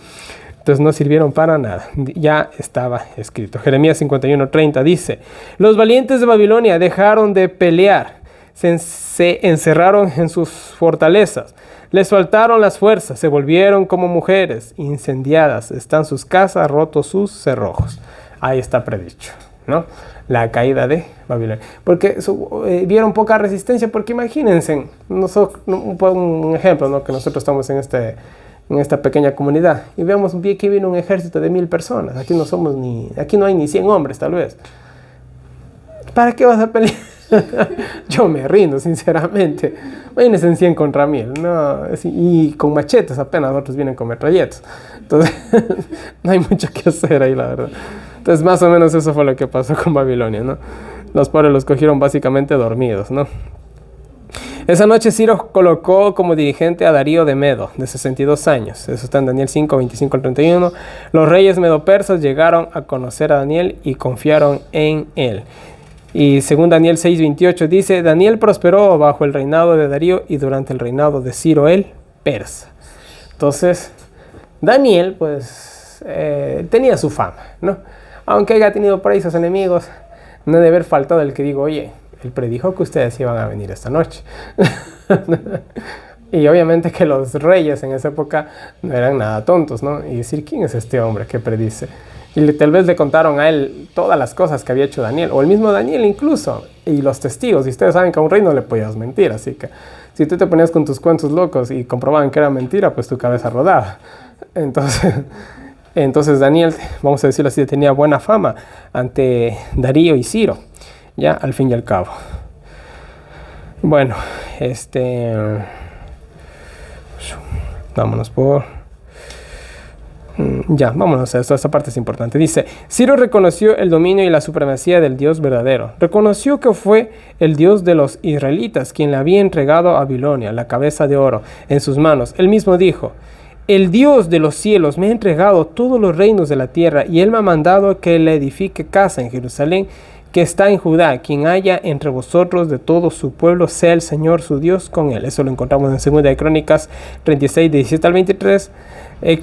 Speaker 1: Entonces no sirvieron para nada. Ya estaba escrito. Jeremías 51:30 dice, los valientes de Babilonia dejaron de pelear. Se encerraron en sus fortalezas. Les faltaron las fuerzas. Se volvieron como mujeres incendiadas. Están sus casas, rotos sus cerrojos. Ahí está predicho, ¿no? La caída de Babilonia. Porque vieron poca resistencia, porque imagínense, un ejemplo, ¿no? Que nosotros estamos en esta pequeña comunidad y vemos que viene un ejército de 1000 personas. Aquí no hay ni 100 hombres, tal vez. ¿Para qué vas a pelear? Yo me rindo, sinceramente. Imagínense en 100 contra 1000, ¿no? Y con machetes apenas, otros vienen con metralletas. Entonces, no hay mucho que hacer ahí, la verdad. Entonces, más o menos eso fue lo que pasó con Babilonia, ¿no? Los pobres los cogieron básicamente dormidos, ¿no? Esa noche Ciro colocó como dirigente a Darío de Medo, de 62 años. Eso está en Daniel 5, 25 al 31. Los reyes medopersas llegaron a conocer a Daniel y confiaron en él. Y según Daniel 6, 28 dice, Daniel prosperó bajo el reinado de Darío y durante el reinado de Ciro el persa. Entonces, Daniel, pues, tenía su fama, ¿no? Aunque haya tenido por ahí sus enemigos, no debe haber faltado el que digo, oye, él predijo que ustedes iban a venir esta noche. Y obviamente que los reyes en esa época no eran nada tontos, ¿no? Y decir, ¿quién es este hombre que predice? Y tal vez le contaron a él todas las cosas que había hecho Daniel, o el mismo Daniel incluso, y los testigos. Y ustedes saben que a un rey no le podías mentir, así que si tú te ponías con tus cuentos locos y comprobaban que era mentira, pues tu cabeza rodaba. Entonces, Entonces Daniel, vamos a decirlo así, tenía buena fama ante Darío y Ciro, ya al fin y al cabo. Bueno, vámonos vámonos a esto, esta parte es importante. Dice, Ciro reconoció el dominio y la supremacía del Dios verdadero. Reconoció que fue el Dios de los israelitas quien le había entregado a Babilonia la cabeza de oro en sus manos. Él mismo dijo, el Dios de los cielos me ha entregado todos los reinos de la tierra y él me ha mandado que le edifique casa en Jerusalén, que está en Judá. Quien haya entre vosotros de todo su pueblo, sea el Señor su Dios con él. Eso lo encontramos en 2 de Crónicas 36, 17 al 23,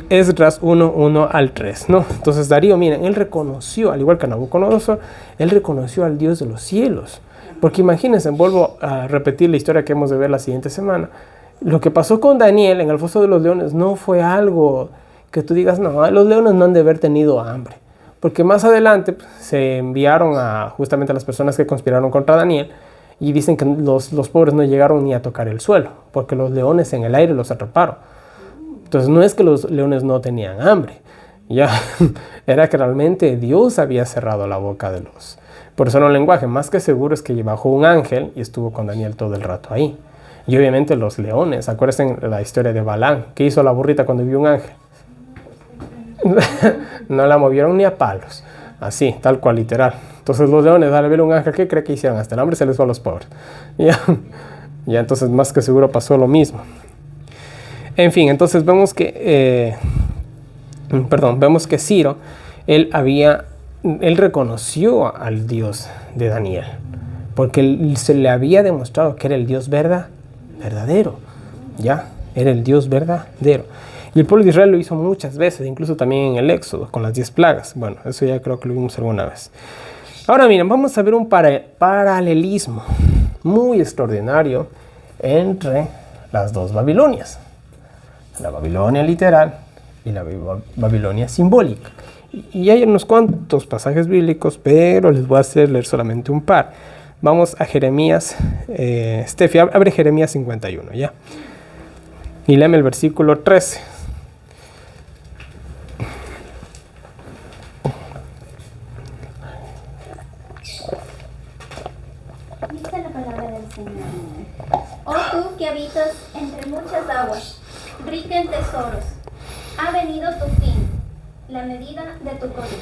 Speaker 1: Esdras 1, 1 al 3, ¿no? Entonces Darío, miren, él reconoció, al igual que Nabucodonosor, él reconoció al Dios de los cielos. Porque imagínense, vuelvo a repetir la historia que hemos de ver la siguiente semana. Lo que pasó con Daniel en el foso de los leones no fue algo que tú digas, no, los leones no han de haber tenido hambre. Porque más adelante se enviaron justamente a las personas que conspiraron contra Daniel y dicen que los pobres no llegaron ni a tocar el suelo, porque los leones en el aire los atraparon. Entonces no es que los leones no tenían hambre, ya era que realmente Dios había cerrado la boca de los. Por eso en un lenguaje más que seguro es que bajó un ángel y estuvo con Daniel todo el rato ahí. Y obviamente los leones, acuérdense la historia de Balaam, ¿qué hizo la burrita cuando vio un ángel? No la movieron ni a palos, así, tal cual, literal. Entonces los leones, al ver un ángel, ¿qué cree que hicieron? Hasta el hambre se les fue a los pobres. Ya entonces más que seguro pasó lo mismo. En fin, entonces vemos que Ciro, él reconoció al Dios de Daniel, porque se le había demostrado que era el Dios verdadero, ya, era el Dios verdadero. Y el pueblo de Israel lo hizo muchas veces, incluso también en el Éxodo, con las 10 plagas. Bueno, eso ya creo que lo vimos alguna vez. Ahora miren, vamos a ver un paralelismo muy extraordinario entre las dos Babilonias. La Babilonia literal y la Babilonia simbólica. Y hay unos cuantos pasajes bíblicos, pero les voy a hacer leer solamente un par. Vamos a Jeremías, Steffi, abre Jeremías 51, ¿ya? Y léeme el versículo 13.
Speaker 2: Dice la palabra del Señor. Oh tú que habitas entre muchas aguas, rica en tesoros, ha venido tu fin, la medida de tu codicia.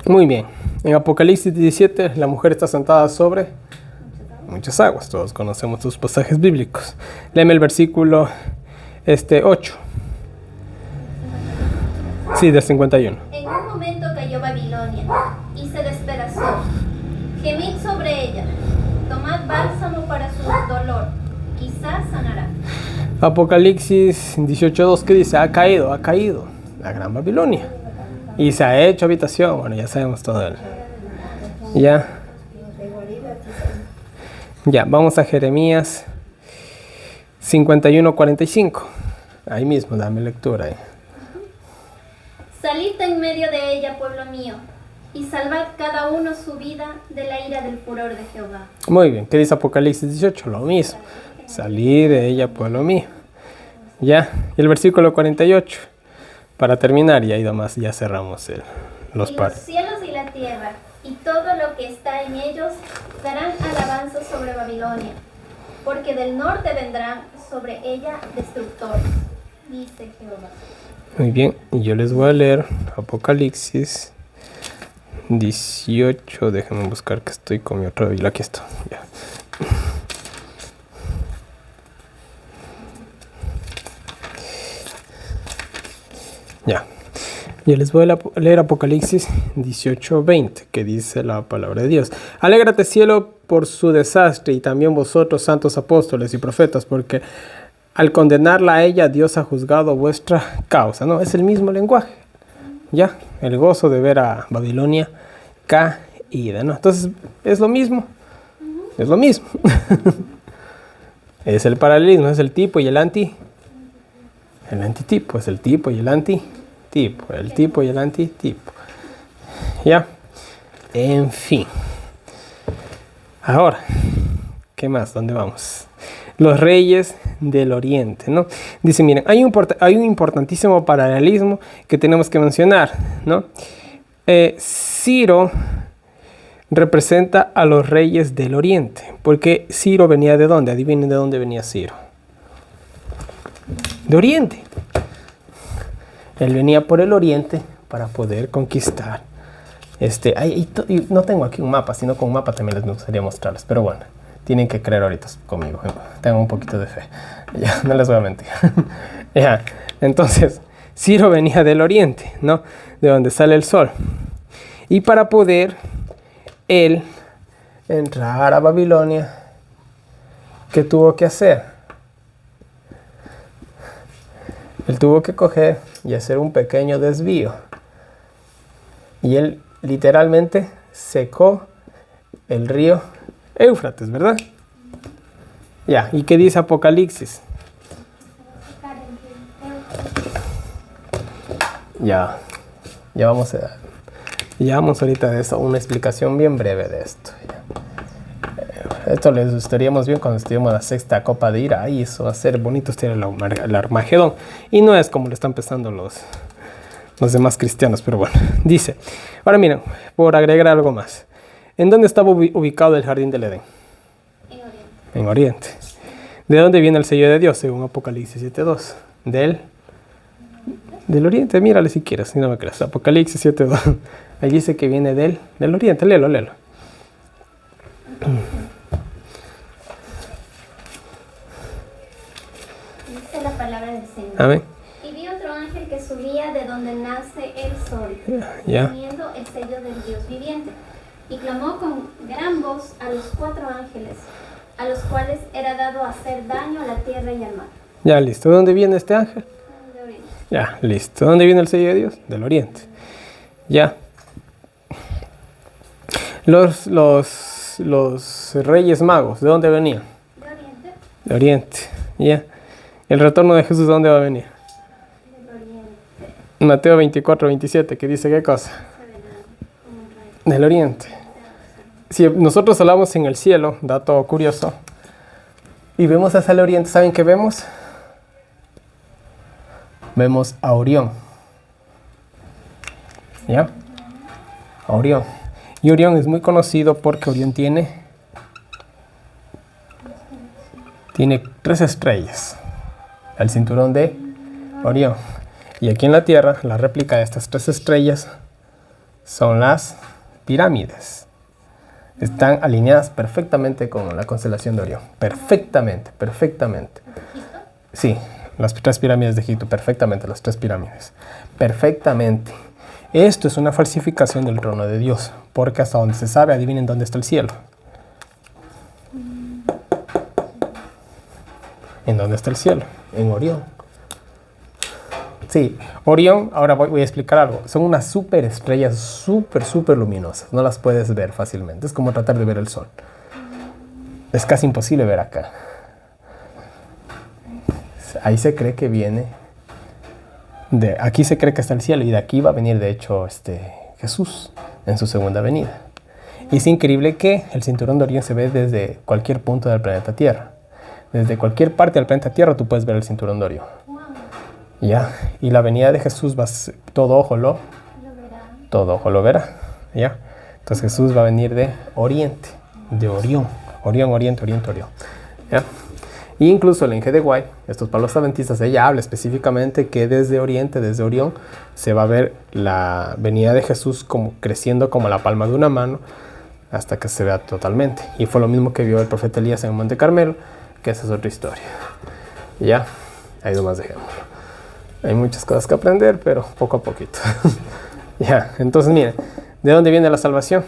Speaker 1: Muy bien. En Apocalipsis 17, la mujer está sentada sobre muchas aguas. Todos conocemos sus pasajes bíblicos. Léeme el versículo 8. Sí, del 51.
Speaker 2: En un momento cayó Babilonia y se despedazó. Gemid sobre ella. Tomad bálsamo para su dolor. Quizás sanará.
Speaker 1: Apocalipsis 18:2, ¿qué dice? Ha caído la gran Babilonia. Y se ha hecho habitación. Bueno, ya sabemos todo. Ya, vamos a Jeremías 51:45. Ahí mismo, dame lectura ahí.
Speaker 2: Salid en medio de ella, pueblo mío, y salvad cada uno su vida de la ira del furor de Jehová.
Speaker 1: Muy bien, ¿qué dice Apocalipsis 18? Lo mismo. Salid de ella, pueblo mío. Ya, y el versículo 48. Para terminar, y ahí nomás ya cerramos los pares.
Speaker 2: Los cielos y la tierra, y todo lo que está en ellos, darán alabanza sobre Babilonia, porque del norte vendrán sobre ella destructores, dice Jehová.
Speaker 1: Muy bien, y yo les voy a leer Apocalipsis 18. Déjenme buscar que estoy con mi otra Biblia. Aquí está. Ya. Ya. Yo les voy a leer Apocalipsis 18:20, que dice la palabra de Dios. Alégrate, cielo, por su desastre, y también vosotros, santos apóstoles y profetas, porque al condenarla a ella, Dios ha juzgado vuestra causa. No, es el mismo lenguaje. Ya, el gozo de ver a Babilonia caída, ¿no? Entonces, es lo mismo. Es lo mismo. Es el paralelismo, es el tipo y el antitipo. Es el tipo y el antitipo. El tipo y el antitipo. Ya. En fin. Ahora, ¿qué más? ¿Dónde vamos? Los reyes del oriente, ¿no? Dice, miren, hay un importantísimo paralelismo que tenemos que mencionar, ¿no? Ciro representa a los reyes del oriente, porque Ciro venía ¿de dónde? Adivinen de dónde venía Ciro. De oriente. Él venía por el oriente para poder conquistar. No tengo aquí un mapa, sino con un mapa también les gustaría mostrarles, pero bueno, tienen que creer ahorita conmigo, tengo un poquito de fe, ya, no les voy a mentir. Ya, entonces, Ciro venía del oriente, ¿no? De donde sale el sol. Y para poder él entrar a Babilonia, ¿qué tuvo que hacer? Él tuvo que coger y hacer un pequeño desvío. Y él literalmente secó el río Éufrates, ¿verdad? Ya, ¿y qué dice Apocalipsis? Ya vamos ahorita de eso, una explicación bien breve de esto. Esto les estaríamos bien cuando estudiemos la sexta copa de ira. Ahí eso va a ser bonito estudiar el Armagedón. Y no es como lo están pensando los demás cristianos, pero bueno, dice. Ahora miren, por agregar algo más. ¿En dónde estaba ubicado el jardín del Edén?
Speaker 2: En Oriente.
Speaker 1: En Oriente. ¿De dónde viene el sello de Dios, según Apocalipsis 7.2? Del Oriente, mírale si quieres, si no me crees. Apocalipsis 7.2. Ahí dice que viene del Oriente, léelo.
Speaker 2: Dice la palabra del Señor.
Speaker 1: Amén.
Speaker 2: Y vi otro ángel que subía de donde nace el sol,
Speaker 1: Ya.
Speaker 2: teniendo el sello del Dios viviente, y clamó con gran voz a los 4 ángeles, a los cuales era dado hacer daño a la tierra y al mar.
Speaker 1: Ya, listo. ¿De dónde viene este ángel?
Speaker 2: De Oriente.
Speaker 1: Ya, listo. ¿De dónde viene el sello de Dios? Del Oriente. Ya. Los reyes magos, ¿de dónde venían?
Speaker 2: De Oriente.
Speaker 1: De Oriente. Ya. ¿El retorno de Jesús de dónde va a venir?
Speaker 2: Del Oriente.
Speaker 1: Mateo 24:27, que dice ¿qué cosa? Del Oriente. Si nosotros hablamos en el cielo, dato curioso, y vemos hacia el Oriente, ¿saben qué vemos? Vemos a Orión. ¿Ya? A Orión. Y Orión es muy conocido porque Orión tiene 3 estrellas. El cinturón de Orión. Y aquí en la Tierra, la réplica de estas 3 estrellas son las pirámides. Están alineadas perfectamente con la constelación de Orión. Perfectamente. Sí, las 3 pirámides de Egipto, perfectamente, las 3 pirámides. Perfectamente. Esto es una falsificación del trono de Dios, porque hasta donde se sabe, adivinen dónde está el cielo. ¿En dónde está el cielo? En Orión. Sí, Orión, ahora voy a explicar algo. Son unas superestrellas súper luminosas. No las puedes ver fácilmente. Es como tratar de ver el sol. Es casi imposible ver acá. Ahí se cree que viene. Aquí se cree que está el cielo y de aquí va a venir, de hecho, Jesús en su segunda venida. Y es increíble que el cinturón de Orión se ve desde cualquier punto del planeta Tierra. Desde cualquier parte del planeta Tierra tú puedes ver el cinturón de Orión. Ya, y la venida de Jesús todo ojo lo verá. Ya, entonces Jesús va a venir de Oriente, de Orión, Oriente. Ya, y incluso el N.G. de White, estos palos adventistas, ella habla específicamente que desde Oriente, desde Orión, se va a ver la venida de Jesús como creciendo como la palma de una mano hasta que se vea totalmente. Y fue lo mismo que vio el profeta Elías en el Monte Carmelo, que esa es otra historia. Ya, ahí nomás dejémoslo. Hay muchas cosas que aprender, pero poco a poquito. Ya, entonces miren, ¿de dónde viene la salvación?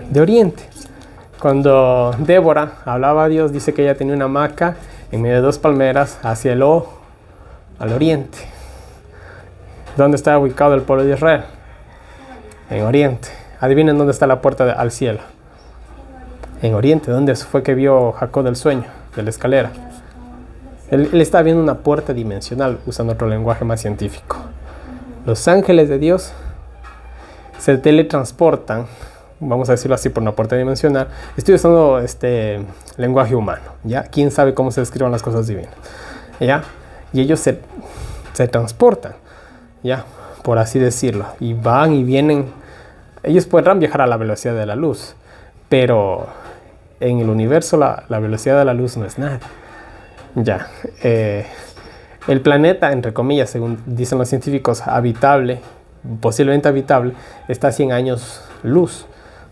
Speaker 1: De Oriente. Cuando Débora hablaba a Dios, dice que ella tenía una hamaca en medio de 2 palmeras hacia al oriente. ¿Dónde está ubicado el pueblo de Israel? En Oriente. Adivinen dónde está la puerta al cielo. En Oriente. ¿Dónde fue que vio Jacob del sueño, de la escalera? Él está viendo una puerta dimensional, usando otro lenguaje más científico. Los ángeles de Dios se teletransportan vamos a decirlo así por una puerta dimensional, estoy usando lenguaje humano, ¿ya? ¿Quién sabe cómo se describen las cosas divinas? ¿Ya? Y ellos se transportan, ¿ya? Por así decirlo, y van y vienen. Ellos podrán viajar a la velocidad de la luz, pero en el universo la velocidad de la luz no es nada. Ya. El planeta, entre comillas, según dicen los científicos, habitable, posiblemente habitable, está a 100 años luz.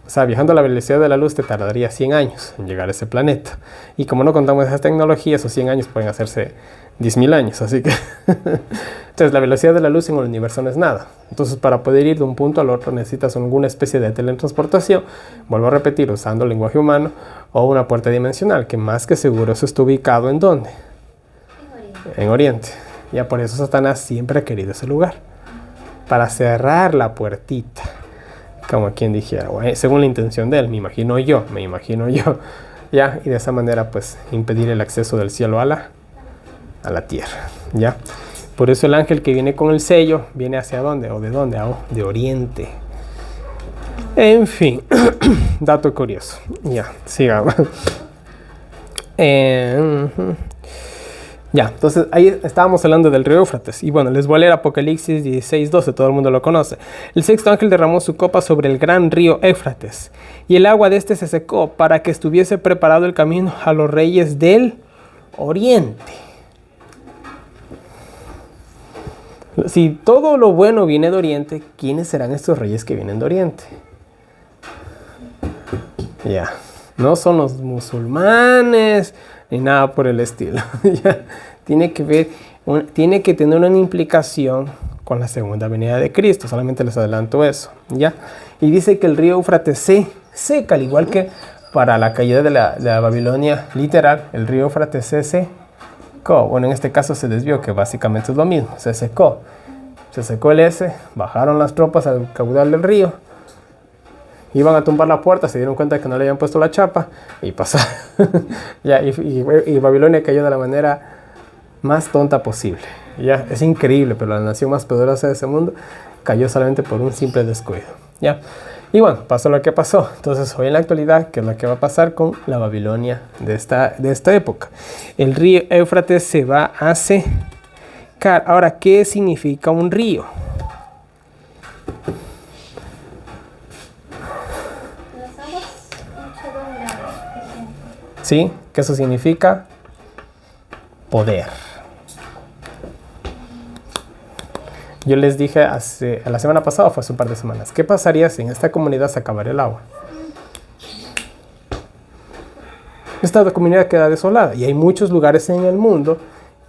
Speaker 1: O sea, viajando a la velocidad de la luz te tardaría 100 años en llegar a ese planeta. Y como no contamos esas tecnologías, esos 100 años pueden hacerse 10.000 años. Así que, entonces la velocidad de la luz en el universo no es nada. Entonces, para poder ir de un punto al otro necesitas alguna especie de teletransportación, vuelvo a repetir, usando el lenguaje humano, o una puerta dimensional, que más que seguro eso está ubicado ¿en dónde? En Oriente. Ya por eso Satanás siempre ha querido ese lugar, para cerrar la puertita, como quien dijera, según la intención de él, me imagino yo, ya, y de esa manera pues impedir el acceso del cielo a la tierra, ya. Por eso el ángel que viene con el sello viene hacia dónde, o de dónde, de Oriente. En fin, dato curioso. Ya, sigamos. Ya, entonces ahí estábamos hablando del río Éufrates. Y bueno, les voy a leer Apocalipsis 16:12, todo el mundo lo conoce. El sexto ángel derramó su copa sobre el gran río Éufrates, y el agua de este se secó para que estuviese preparado el camino a los reyes del Oriente. Si todo lo bueno viene de Oriente, ¿quiénes serán estos reyes que vienen de Oriente? Ya, no son los musulmanes ni nada por el estilo. Ya, tiene que tener una implicación con la segunda venida de Cristo. Solamente les adelanto eso, ya. Y dice que el río Éufrates se seca, al igual que para la caída de la Babilonia literal, el río Éufrates se secó. Bueno, en este caso se desvió, que básicamente es lo mismo, se secó. Se secó el S, bajaron las tropas al caudal del río, iban a tumbar la puerta, se dieron cuenta que no le habían puesto la chapa y pasaron. Ya, y Babilonia cayó de la manera más tonta posible. Ya, es increíble, pero la nación más poderosa de ese mundo cayó solamente por un simple descuido. Ya, y bueno, pasó lo que pasó. Entonces, hoy en la actualidad, ¿qué es lo que va a pasar con la Babilonia de esta época? El río Éufrates se va a secar. Ahora, ¿qué significa un río? ¿Sí? ¿Qué eso significa? Poder. Yo les dije la semana pasada, fue hace un par de semanas, ¿qué pasaría si en esta comunidad se acabara el agua? Esta comunidad queda desolada y hay muchos lugares en el mundo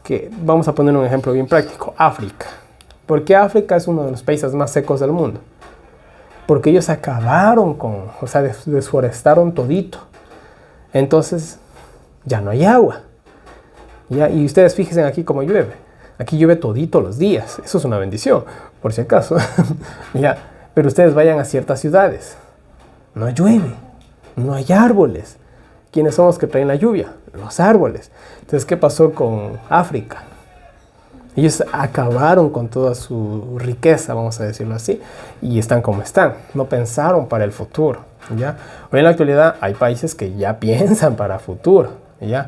Speaker 1: que, vamos a poner un ejemplo bien práctico, África. ¿Por qué África es uno de los países más secos del mundo? Porque ellos acabaron desforestaron todito. Entonces, ya no hay agua. ¿Ya? Y ustedes fíjense aquí cómo llueve. Aquí llueve todito los días. Eso es una bendición, por si acaso. ¿Ya? Pero ustedes vayan a ciertas ciudades. No llueve. No hay árboles. ¿Quiénes son los que traen la lluvia? Los árboles. Entonces, ¿qué pasó con África? Ellos acabaron con toda su riqueza, vamos a decirlo así, y están como están. No pensaron para el futuro, ¿ya? Hoy en la actualidad hay países que ya piensan para futuro, ¿ya?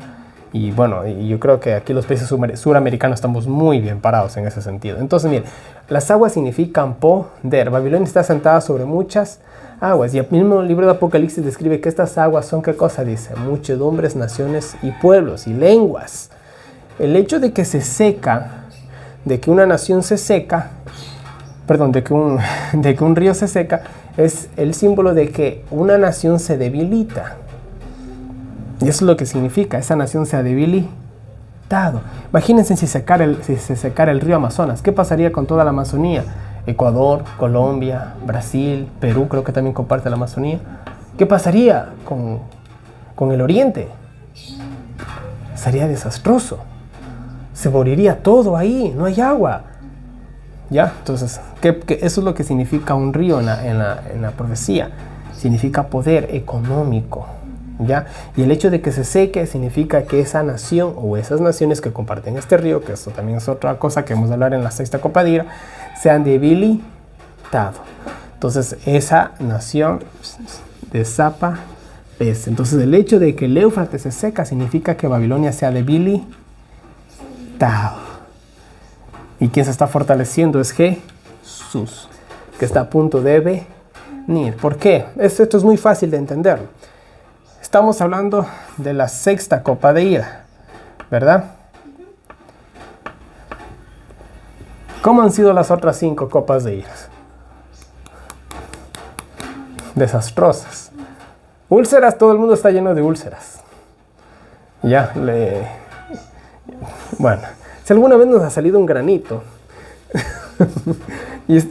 Speaker 1: Y bueno, yo creo que aquí los países suramericanos estamos muy bien parados en ese sentido. Entonces, miren, las aguas significan poder. Babilonia está sentada sobre muchas aguas. Y el mismo libro de Apocalipsis describe que estas aguas son, ¿qué cosa dice? Muchedumbres, naciones y pueblos y lenguas. El hecho de que se seca, de que una nación se seca, perdón, de que un río se seca, es el símbolo de que una nación se debilita. Y eso es lo que significa, esa nación se ha debilitado. Imagínense si se secara el río Amazonas. ¿Qué pasaría con toda la Amazonía? Ecuador, Colombia, Brasil, Perú, creo que también comparte la Amazonía. ¿Qué pasaría con el Oriente? Sería desastroso. Se moriría todo ahí, no hay agua. ¿Ya? Entonces, eso es lo que significa un río en la profecía. Significa poder económico. ¿Ya? Y el hecho de que se seque significa que esa nación o esas naciones que comparten este río, que eso también es otra cosa que vamos a hablar en la sexta copadira, se han debilitado. Entonces esa nación desaparece. Entonces el hecho de que el Éufrates se seca significa que Babilonia se ha debilitado. Y quien se está fortaleciendo es Jesús, que está a punto de venir. ¿Por qué? Esto es muy fácil de entender. Estamos hablando de la sexta copa de ira, ¿verdad? ¿Cómo han sido las otras 5 copas de ira? Desastrosas. Úlceras, todo el mundo está lleno de úlceras. Bueno, si alguna vez nos ha salido un granito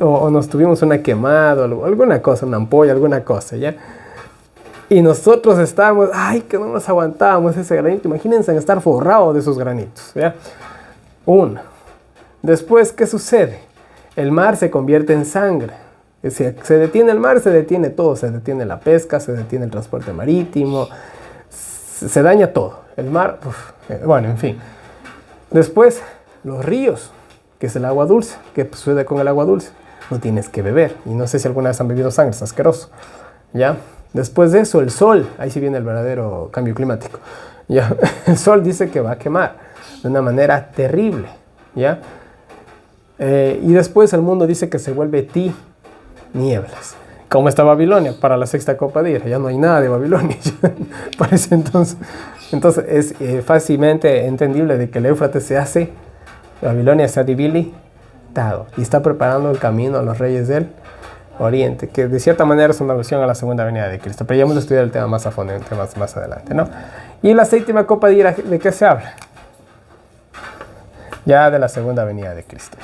Speaker 1: o nos tuvimos una quemada, o alguna cosa, una ampolla, alguna cosa, ¿ya? Y nosotros estábamos, ay, que no nos aguantábamos ese granito. Imagínense en estar forrado de esos granitos, ¿ya? Uno. Después, ¿qué sucede? El mar se convierte en sangre. Se detiene el mar, se detiene todo. Se detiene la pesca, se detiene el transporte marítimo. Se daña todo. El mar, bueno, en fin. Después, los ríos, que es el agua dulce. ¿Qué sucede con el agua dulce? No tienes que beber. Y no sé si alguna vez han bebido sangre, es asqueroso, ¿ya? Después de eso, el sol. Ahí sí viene el verdadero cambio climático, ¿ya? El sol dice que va a quemar de una manera terrible, ¿ya? Y después el mundo dice que se vuelve nieblas. ¿Cómo está Babilonia para la sexta copa de ira? Ya no hay nada de Babilonia. Parece entonces es fácilmente entendible de que el Éufrates Babilonia se ha debilitado y está preparando el camino a los reyes del Oriente, que de cierta manera es una alusión a la segunda venida de Cristo. Pero ya vamos a estudiar el tema más a fondo, más adelante, ¿no? Y la séptima copa de ira, ¿de qué se habla? Ya de la segunda venida de Cristo.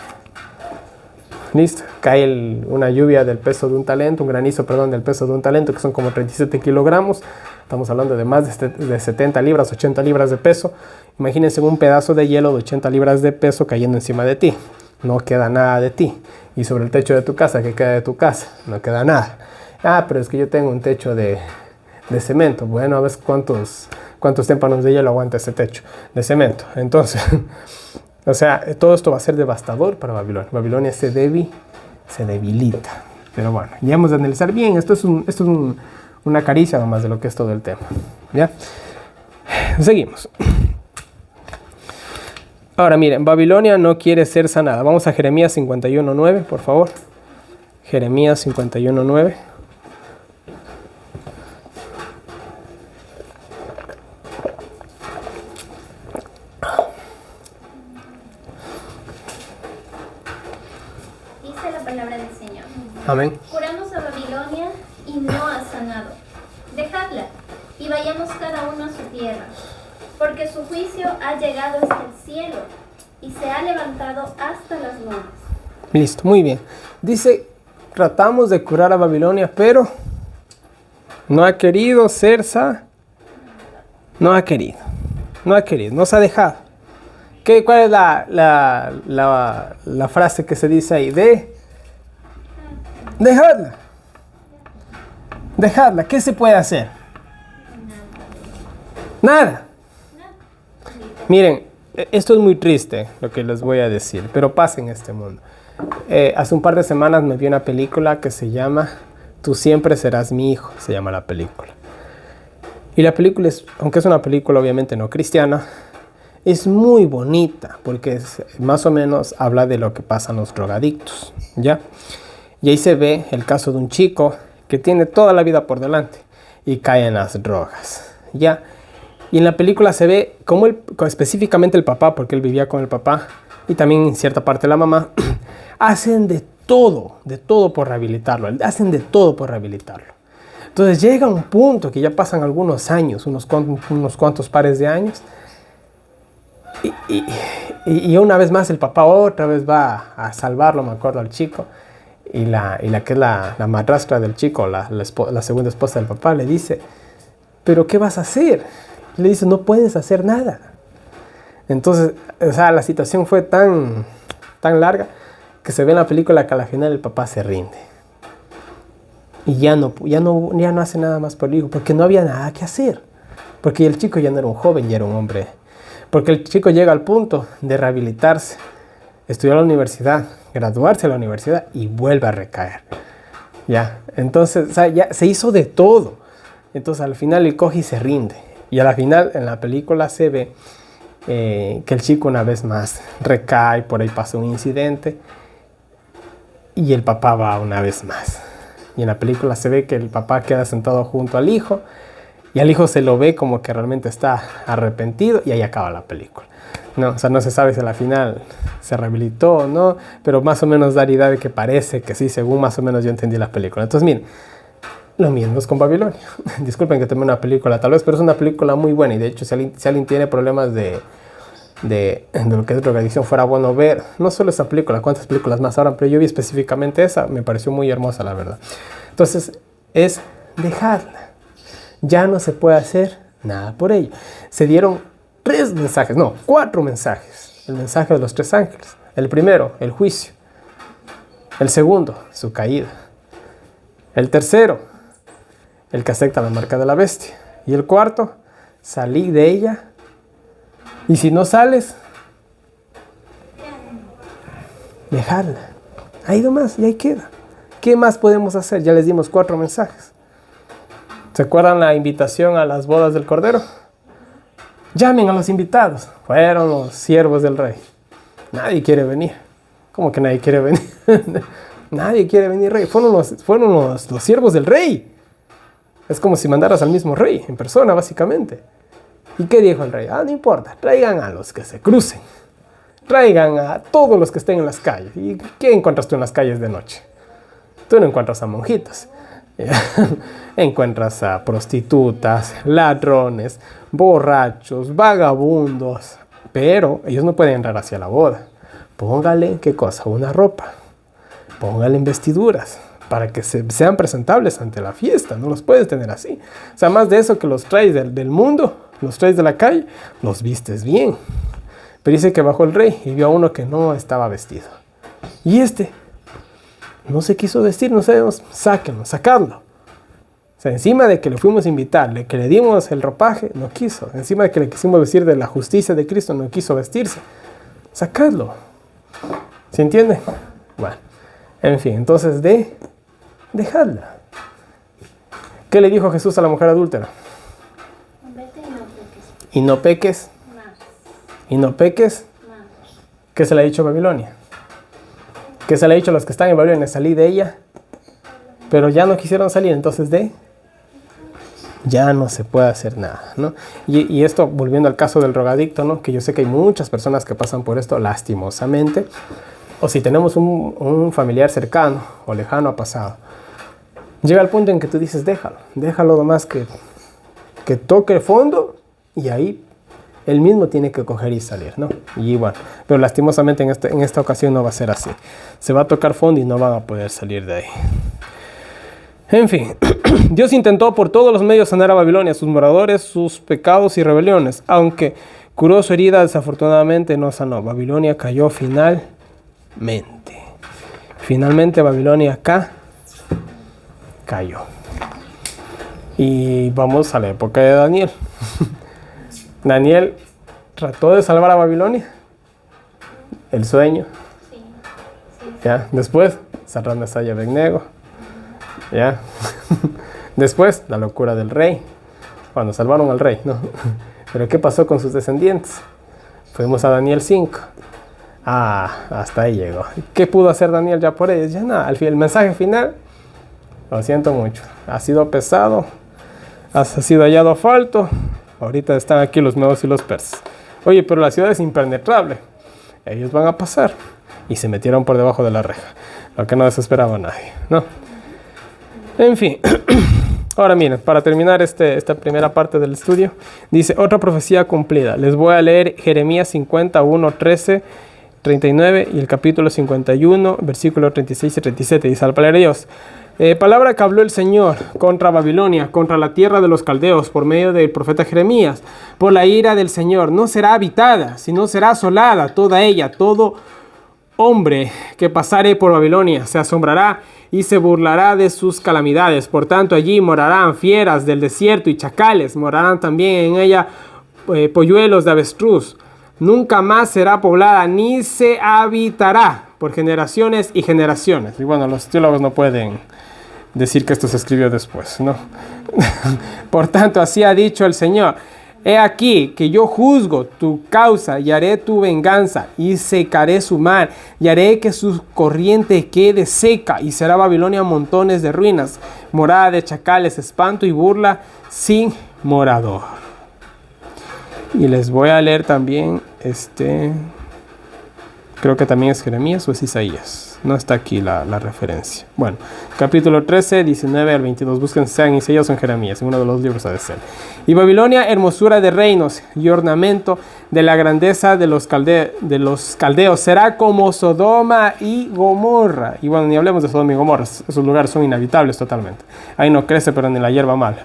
Speaker 1: Listo, cae una lluvia del peso de un talento, un granizo, perdón, del peso de un talento, que son como 37 kilogramos. Estamos hablando de más de 70 libras, 80 libras de peso. Imagínense un pedazo de hielo de 80 libras de peso cayendo encima de ti. No queda nada de ti. Y sobre el techo de tu casa, ¿qué queda de tu casa? No queda nada. Ah, pero es que yo tengo un techo de cemento. Bueno, a ver cuántos témpanos de hielo aguanta ese techo de cemento. Entonces, o sea, todo esto va a ser devastador para Babilonia. Babilonia se debilita. Pero bueno, ya hemos de analizar bien. Esto es una caricia nomás de lo que es todo el tema. ¿Ya? Seguimos. Ahora miren, Babilonia no quiere ser sanada. Vamos a Jeremías 51:9, por favor. Jeremías 51:9.
Speaker 2: Dice la palabra del Señor.
Speaker 1: Amén.
Speaker 2: Curamos a Babilonia y no ha sanado. Dejadla y vayamos cada uno a su tierra, porque su juicio ha llegado hasta el cielo y se ha levantado hasta las nubes.
Speaker 1: Listo, muy bien. Dice, tratamos de curar a Babilonia, pero no ha querido ser no ha querido, nos ha dejado. ¿Cuál es la frase que se dice ahí? Dejadla. ¿Qué se puede hacer? Nada. Miren, esto es muy triste lo que les voy a decir, pero pasa en este mundo. Hace un par de semanas me vi una película que se llama Tú siempre serás mi hijo, se llama la película. Y la película, aunque es una película obviamente no cristiana, es muy bonita porque más o menos habla de lo que pasa a los drogadictos, ¿ya? Y ahí se ve el caso de un chico que tiene toda la vida por delante y cae en las drogas, ¿ya? Y en la película se ve cómo específicamente el papá, porque él vivía con el papá, y también en cierta parte la mamá, hacen de todo por rehabilitarlo. Entonces llega un punto que ya pasan algunos años, unos cuantos pares de años, y una vez más el papá otra vez va a salvarlo, me acuerdo, al chico, y la que es la madrastra del chico, la segunda esposa del papá, le dice, ¿pero qué vas a hacer? Le dice, no puedes hacer nada. Entonces, o sea, la situación fue tan larga que se ve en la película que a la final el papá se rinde. Y ya no hace nada más por el hijo, porque no había nada que hacer. Porque el chico ya no era un joven, ya era un hombre. Porque el chico llega al punto de rehabilitarse, estudiar a la universidad, graduarse a la universidad y vuelve a recaer. Ya, entonces, o sea, ya se hizo de todo. Entonces al final él coge y se rinde. Y a la final en la película se ve que el chico una vez más recae, por ahí pasa un incidente y el papá va una vez más. Y en la película se ve que el papá queda sentado junto al hijo y al hijo se lo ve como que realmente está arrepentido y ahí acaba la película. No, o sea, no se sabe si a la final se rehabilitó o no, pero más o menos da la idea de que parece que sí, según más o menos yo entendí la película. Entonces, miren, lo mismo es con Babilonia. Disculpen que tomé una película tal vez, pero es una película muy buena y de hecho si alguien tiene problemas de lo que es drogadicción, fuera bueno ver no solo esa película, cuántas películas más habrán, pero yo vi específicamente esa, me pareció muy hermosa la verdad. Entonces, es dejarla. Ya no se puede hacer nada por ello. Se dieron 4 mensajes. El mensaje de los 3 ángeles. El primero, el juicio. El segundo, su caída. El tercero, el que acepta la marca de la bestia. Y el cuarto, salí de ella. Y si no sales, dejarla. Ahí nomás, y ahí queda. ¿Qué más podemos hacer? Ya les dimos 4 mensajes. ¿Se acuerdan la invitación a las bodas del Cordero? Llamen a los invitados. Fueron los siervos del rey. Nadie quiere venir. ¿Cómo que nadie quiere venir? Nadie quiere venir, rey. Fueron los siervos del rey. Es como si mandaras al mismo rey, en persona, básicamente. ¿Y qué dijo el rey? No importa, traigan a los que se crucen. Traigan a todos los que estén en las calles. ¿Y qué encuentras tú en las calles de noche? Tú no encuentras a monjitas. Encuentras a prostitutas, ladrones, borrachos, vagabundos. Pero ellos no pueden entrar hacia la boda. Póngale, ¿qué cosa? Una ropa. Póngale vestiduras para que sean presentables ante la fiesta. No los puedes tener así. O sea, más de eso que los traes del mundo, los traes de la calle, los vistes bien. Pero dice que bajó el rey y vio a uno que no estaba vestido. Y no se quiso vestir, no sabemos, sáquenlo, sacadlo. O sea, encima de que le fuimos a invitar, que le dimos el ropaje, no quiso. Encima de que le quisimos vestir de la justicia de Cristo, no quiso vestirse. Sacadlo. ¿Se entiende? Bueno, en fin, entonces dejadla. ¿Qué le dijo Jesús a la mujer adúltera?
Speaker 2: Vete y no peques.
Speaker 1: Y no peques.
Speaker 2: Más.
Speaker 1: Y no peques.
Speaker 2: Más.
Speaker 1: ¿Qué se le ha dicho a Babilonia? ¿Qué se le ha dicho a los que están en Babilonia? Salí de ella. Pero ya no quisieron salir, entonces ya no se puede hacer nada, ¿no? Y esto, volviendo al caso del drogadicto, ¿no? Que yo sé que hay muchas personas que pasan por esto lastimosamente. O si tenemos un familiar cercano o lejano ha pasado. Llega el punto en que tú dices, déjalo nomás que toque el fondo y ahí él mismo tiene que coger y salir, ¿no? Y bueno, pero lastimosamente en esta ocasión no va a ser así. Se va a tocar fondo y no van a poder salir de ahí. En fin, Dios intentó por todos los medios sanar a Babilonia, sus moradores, sus pecados y rebeliones. Aunque curó su herida, desafortunadamente no sanó. Babilonia cayó finalmente. Finalmente Babilonia cayó. Y vamos a la época de Daniel. Daniel trató de salvar a Babilonia. El sueño.
Speaker 2: Sí.
Speaker 1: Ya, después, Sadrach, Mesach y Abednego. Ya. Después, la locura del rey. Cuando salvaron al rey, ¿no? Pero ¿qué pasó con sus descendientes? Fuimos a Daniel 5. Hasta ahí llegó. ¿Qué pudo hacer Daniel ya por ellos? Ya nada. El mensaje final, lo siento mucho. Ha sido pesado. Ha sido hallado falto. Ahorita están aquí los medos y los persas. Oye, pero la ciudad es impenetrable. Ellos van a pasar. Y se metieron por debajo de la reja. Lo que no desesperaba a nadie, ¿no? En fin. Ahora miren, para terminar esta primera parte del estudio, dice otra profecía cumplida. Les voy a leer Jeremías 51, 13, 39 y el capítulo 51, versículo 36 y 37. Dice la palabra de Dios. Palabra que habló el Señor contra Babilonia, contra la tierra de los caldeos, por medio del profeta Jeremías. Por la ira del Señor no será habitada, sino será asolada toda ella. Todo hombre que pasare por Babilonia se asombrará y se burlará de sus calamidades. Por tanto, allí morarán fieras del desierto y chacales. Morarán también en ella polluelos de avestruz. Nunca más será poblada ni se habitará por generaciones y generaciones. Y bueno, los teólogos no pueden decir que esto se escribió después, ¿no? Por tanto, así ha dicho el Señor. He aquí que yo juzgo tu causa y haré tu venganza y secaré su mar y haré que su corriente quede seca y será Babilonia montones de ruinas, morada de chacales, espanto y burla sin morador. Y les voy a leer también creo que también es Jeremías o es Isaías. No está aquí la referencia. Bueno, capítulo 13, 19 al 22. Busquen sea en Isaías o en Jeremías, en uno de los libros ha de ser. Y Babilonia, hermosura de reinos y ornamento de la grandeza de los caldeos, será como Sodoma y Gomorra. Y bueno, ni hablemos de Sodoma y Gomorra, esos lugares son inhabitables totalmente. Ahí no crece, pero ni la hierba mala.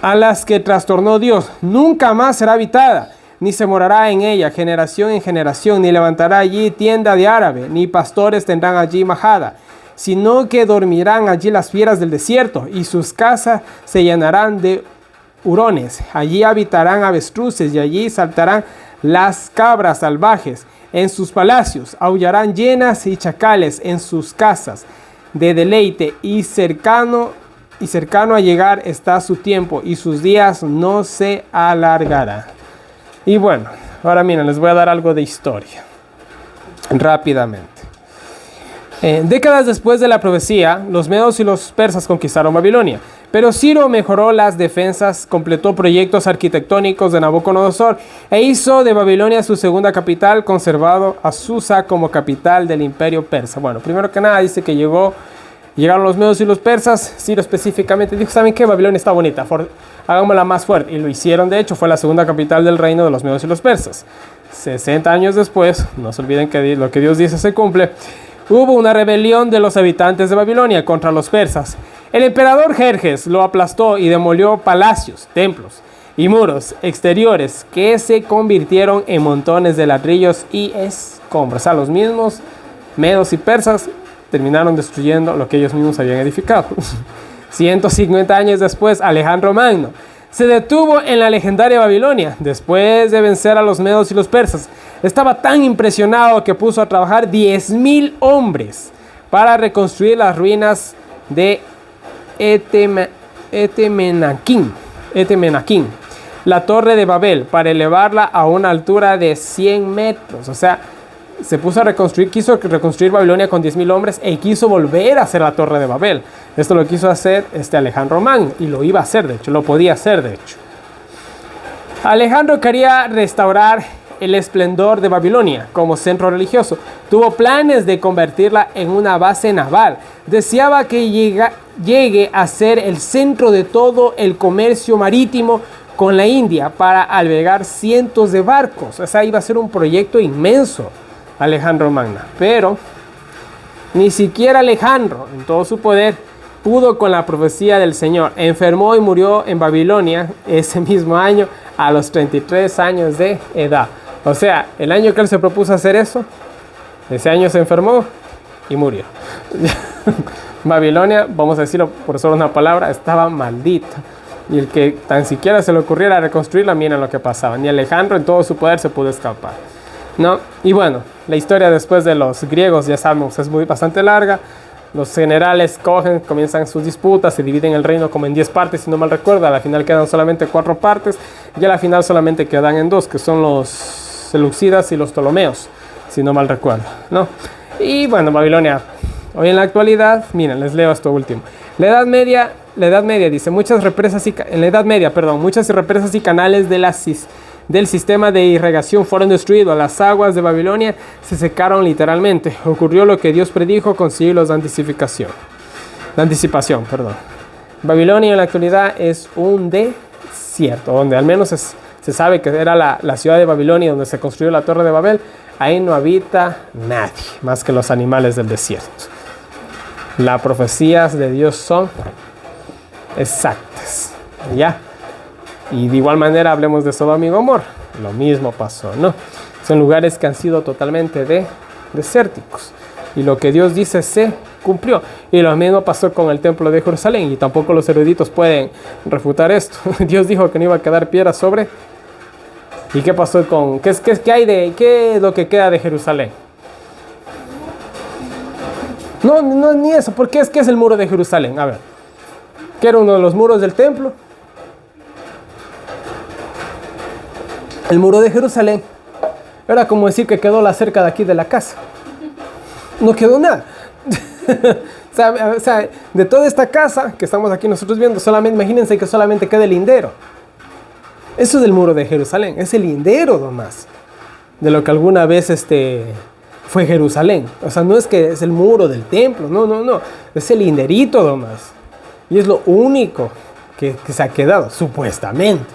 Speaker 1: A las que trastornó Dios, nunca más será habitada, ni se morará en ella generación en generación, ni levantará allí tienda de árabe, ni pastores tendrán allí majada, sino que dormirán allí las fieras del desierto, y sus casas se llenarán de hurones. Allí habitarán avestruces, y allí saltarán las cabras salvajes. En sus palacios aullarán hienas y chacales en sus casas de deleite, y cercano a llegar está su tiempo, y sus días no se alargarán. Y bueno, ahora miren, les voy a dar algo de historia, rápidamente. Décadas después de la profecía, los medos y los persas conquistaron Babilonia, pero Ciro mejoró las defensas, completó proyectos arquitectónicos de Nabucodonosor e hizo de Babilonia su segunda capital, conservado a Susa como capital del imperio persa. Bueno, primero que nada dice que llegaron los medos y los persas. Ciro específicamente dijo, ¿saben qué? Babilonia está bonita, hagámosla más fuerte. Y lo hicieron, de hecho, fue la segunda capital del reino de los medos y los persas. 60 años después, no se olviden que lo que Dios dice se cumple, hubo una rebelión de los habitantes de Babilonia contra los persas. El emperador Jerjes lo aplastó y demolió palacios, templos y muros exteriores que se convirtieron en montones de ladrillos y escombros. O sea, los mismos medos y persas terminaron destruyendo lo que ellos mismos habían edificado. 150 años después, Alejandro Magno se detuvo en la legendaria Babilonia después de vencer a los medos y los persas. Estaba tan impresionado que puso a trabajar 10,000 hombres para reconstruir las ruinas de Etemenanquín, la torre de Babel, para elevarla a una altura de 100 metros. O sea, se puso a reconstruir, quiso reconstruir Babilonia con 10,000 hombres y quiso volver a hacer la torre de Babel. Esto lo quiso hacer Alejandro Magno, y lo iba a hacer, de hecho, lo podía hacer, de hecho. Alejandro quería restaurar el esplendor de Babilonia como centro religioso. Tuvo planes de convertirla en una base naval. Deseaba que llegue a ser el centro de todo el comercio marítimo con la India para albergar cientos de barcos. O sea, iba a ser un proyecto inmenso, Alejandro Magno. Pero ni siquiera Alejandro, en todo su poder, pudo con la profecía del Señor. Enfermó y murió en Babilonia ese mismo año a los 33 años de edad. O sea, el año que él se propuso hacer eso, ese año se enfermó y murió. Babilonia, vamos a decirlo por solo una palabra, estaba maldita. Y el que tan siquiera se le ocurriera reconstruirla, miren lo que pasaba. Ni Alejandro en todo su poder se pudo escapar, ¿no? Y bueno, la historia después de los griegos, ya sabemos, es bastante larga. Los generales comienzan sus disputas, se dividen el reino como en 10 partes, si no mal recuerdo. A la final quedan solamente 4 partes, y a la final solamente quedan en 2, que son los seleucidas y los ptolomeos, si no mal recuerdo, ¿no? Y bueno, Babilonia, hoy en la actualidad, miren, les leo esto último. La Edad Media dice, muchas represas y canales del sistema de irrigación fueron destruidos. Las aguas de Babilonia se secaron literalmente. Ocurrió lo que Dios predijo con siglos de anticipación. Babilonia en la actualidad es un desierto, donde al menos se sabe que era la ciudad de Babilonia donde se construyó la Torre de Babel. Ahí no habita nadie más que los animales del desierto. Las profecías de Dios son exactas, ¿ya? Y de igual manera hablemos de Sodoma y Gomorra. Lo mismo pasó, ¿no? Son lugares que han sido totalmente desérticos. Y lo que Dios dice se cumplió. Y lo mismo pasó con el templo de Jerusalén. Y tampoco los eruditos pueden refutar esto. Dios dijo que no iba a quedar piedra sobre. ¿Y qué pasó con...? ¿Qué es lo que queda de Jerusalén? No, no es ni eso. ¿Por qué es el muro de Jerusalén? A ver. ¿Qué era uno de los muros del templo? El muro de Jerusalén era como decir que quedó la cerca de aquí de la casa. No quedó nada. O sea, de toda esta casa que estamos aquí nosotros viendo, solamente, imagínense que solamente queda el lindero. Eso es el muro de Jerusalén, es el lindero nomás de lo que alguna vez fue Jerusalén. O sea, no es que es el muro del templo, no, es el linderito nomás. Y es lo único que se ha quedado, supuestamente.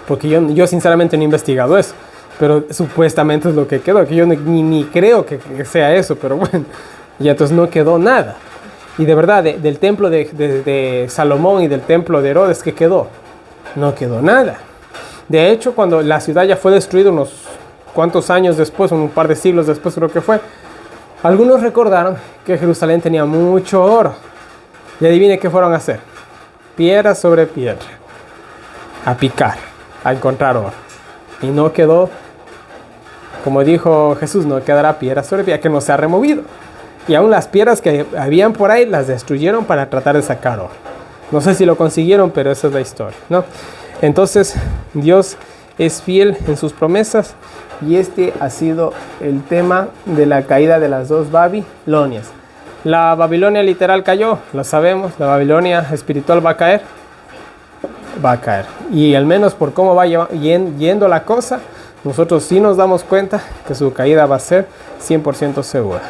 Speaker 1: Porque yo sinceramente no he investigado eso, pero supuestamente es lo que quedó, que yo ni creo que sea eso, pero bueno, y entonces no quedó nada. Y de verdad, del templo de Salomón y del templo de Herodes, ¿qué quedó? No quedó nada. De hecho, cuando la ciudad ya fue destruida unos cuantos años después, un par de siglos después creo que fue, algunos recordaron que Jerusalén tenía mucho oro. Y adivine qué fueron a hacer. Piedra sobre piedra. A picar, a encontrar oro. Y no quedó, como dijo Jesús, no quedará piedra sobre piedra que no se ha removido. Y aún las piedras que habían por ahí las destruyeron para tratar de sacar oro. No sé si lo consiguieron, pero esa es la historia, ¿no? Entonces, Dios es fiel en sus promesas y este ha sido el tema de la caída de las dos Babilonias. La Babilonia literal cayó, lo sabemos, la Babilonia espiritual va a caer. Va a caer. Y al menos por cómo va yendo la cosa, nosotros sí nos damos cuenta que su caída va a ser 100% segura.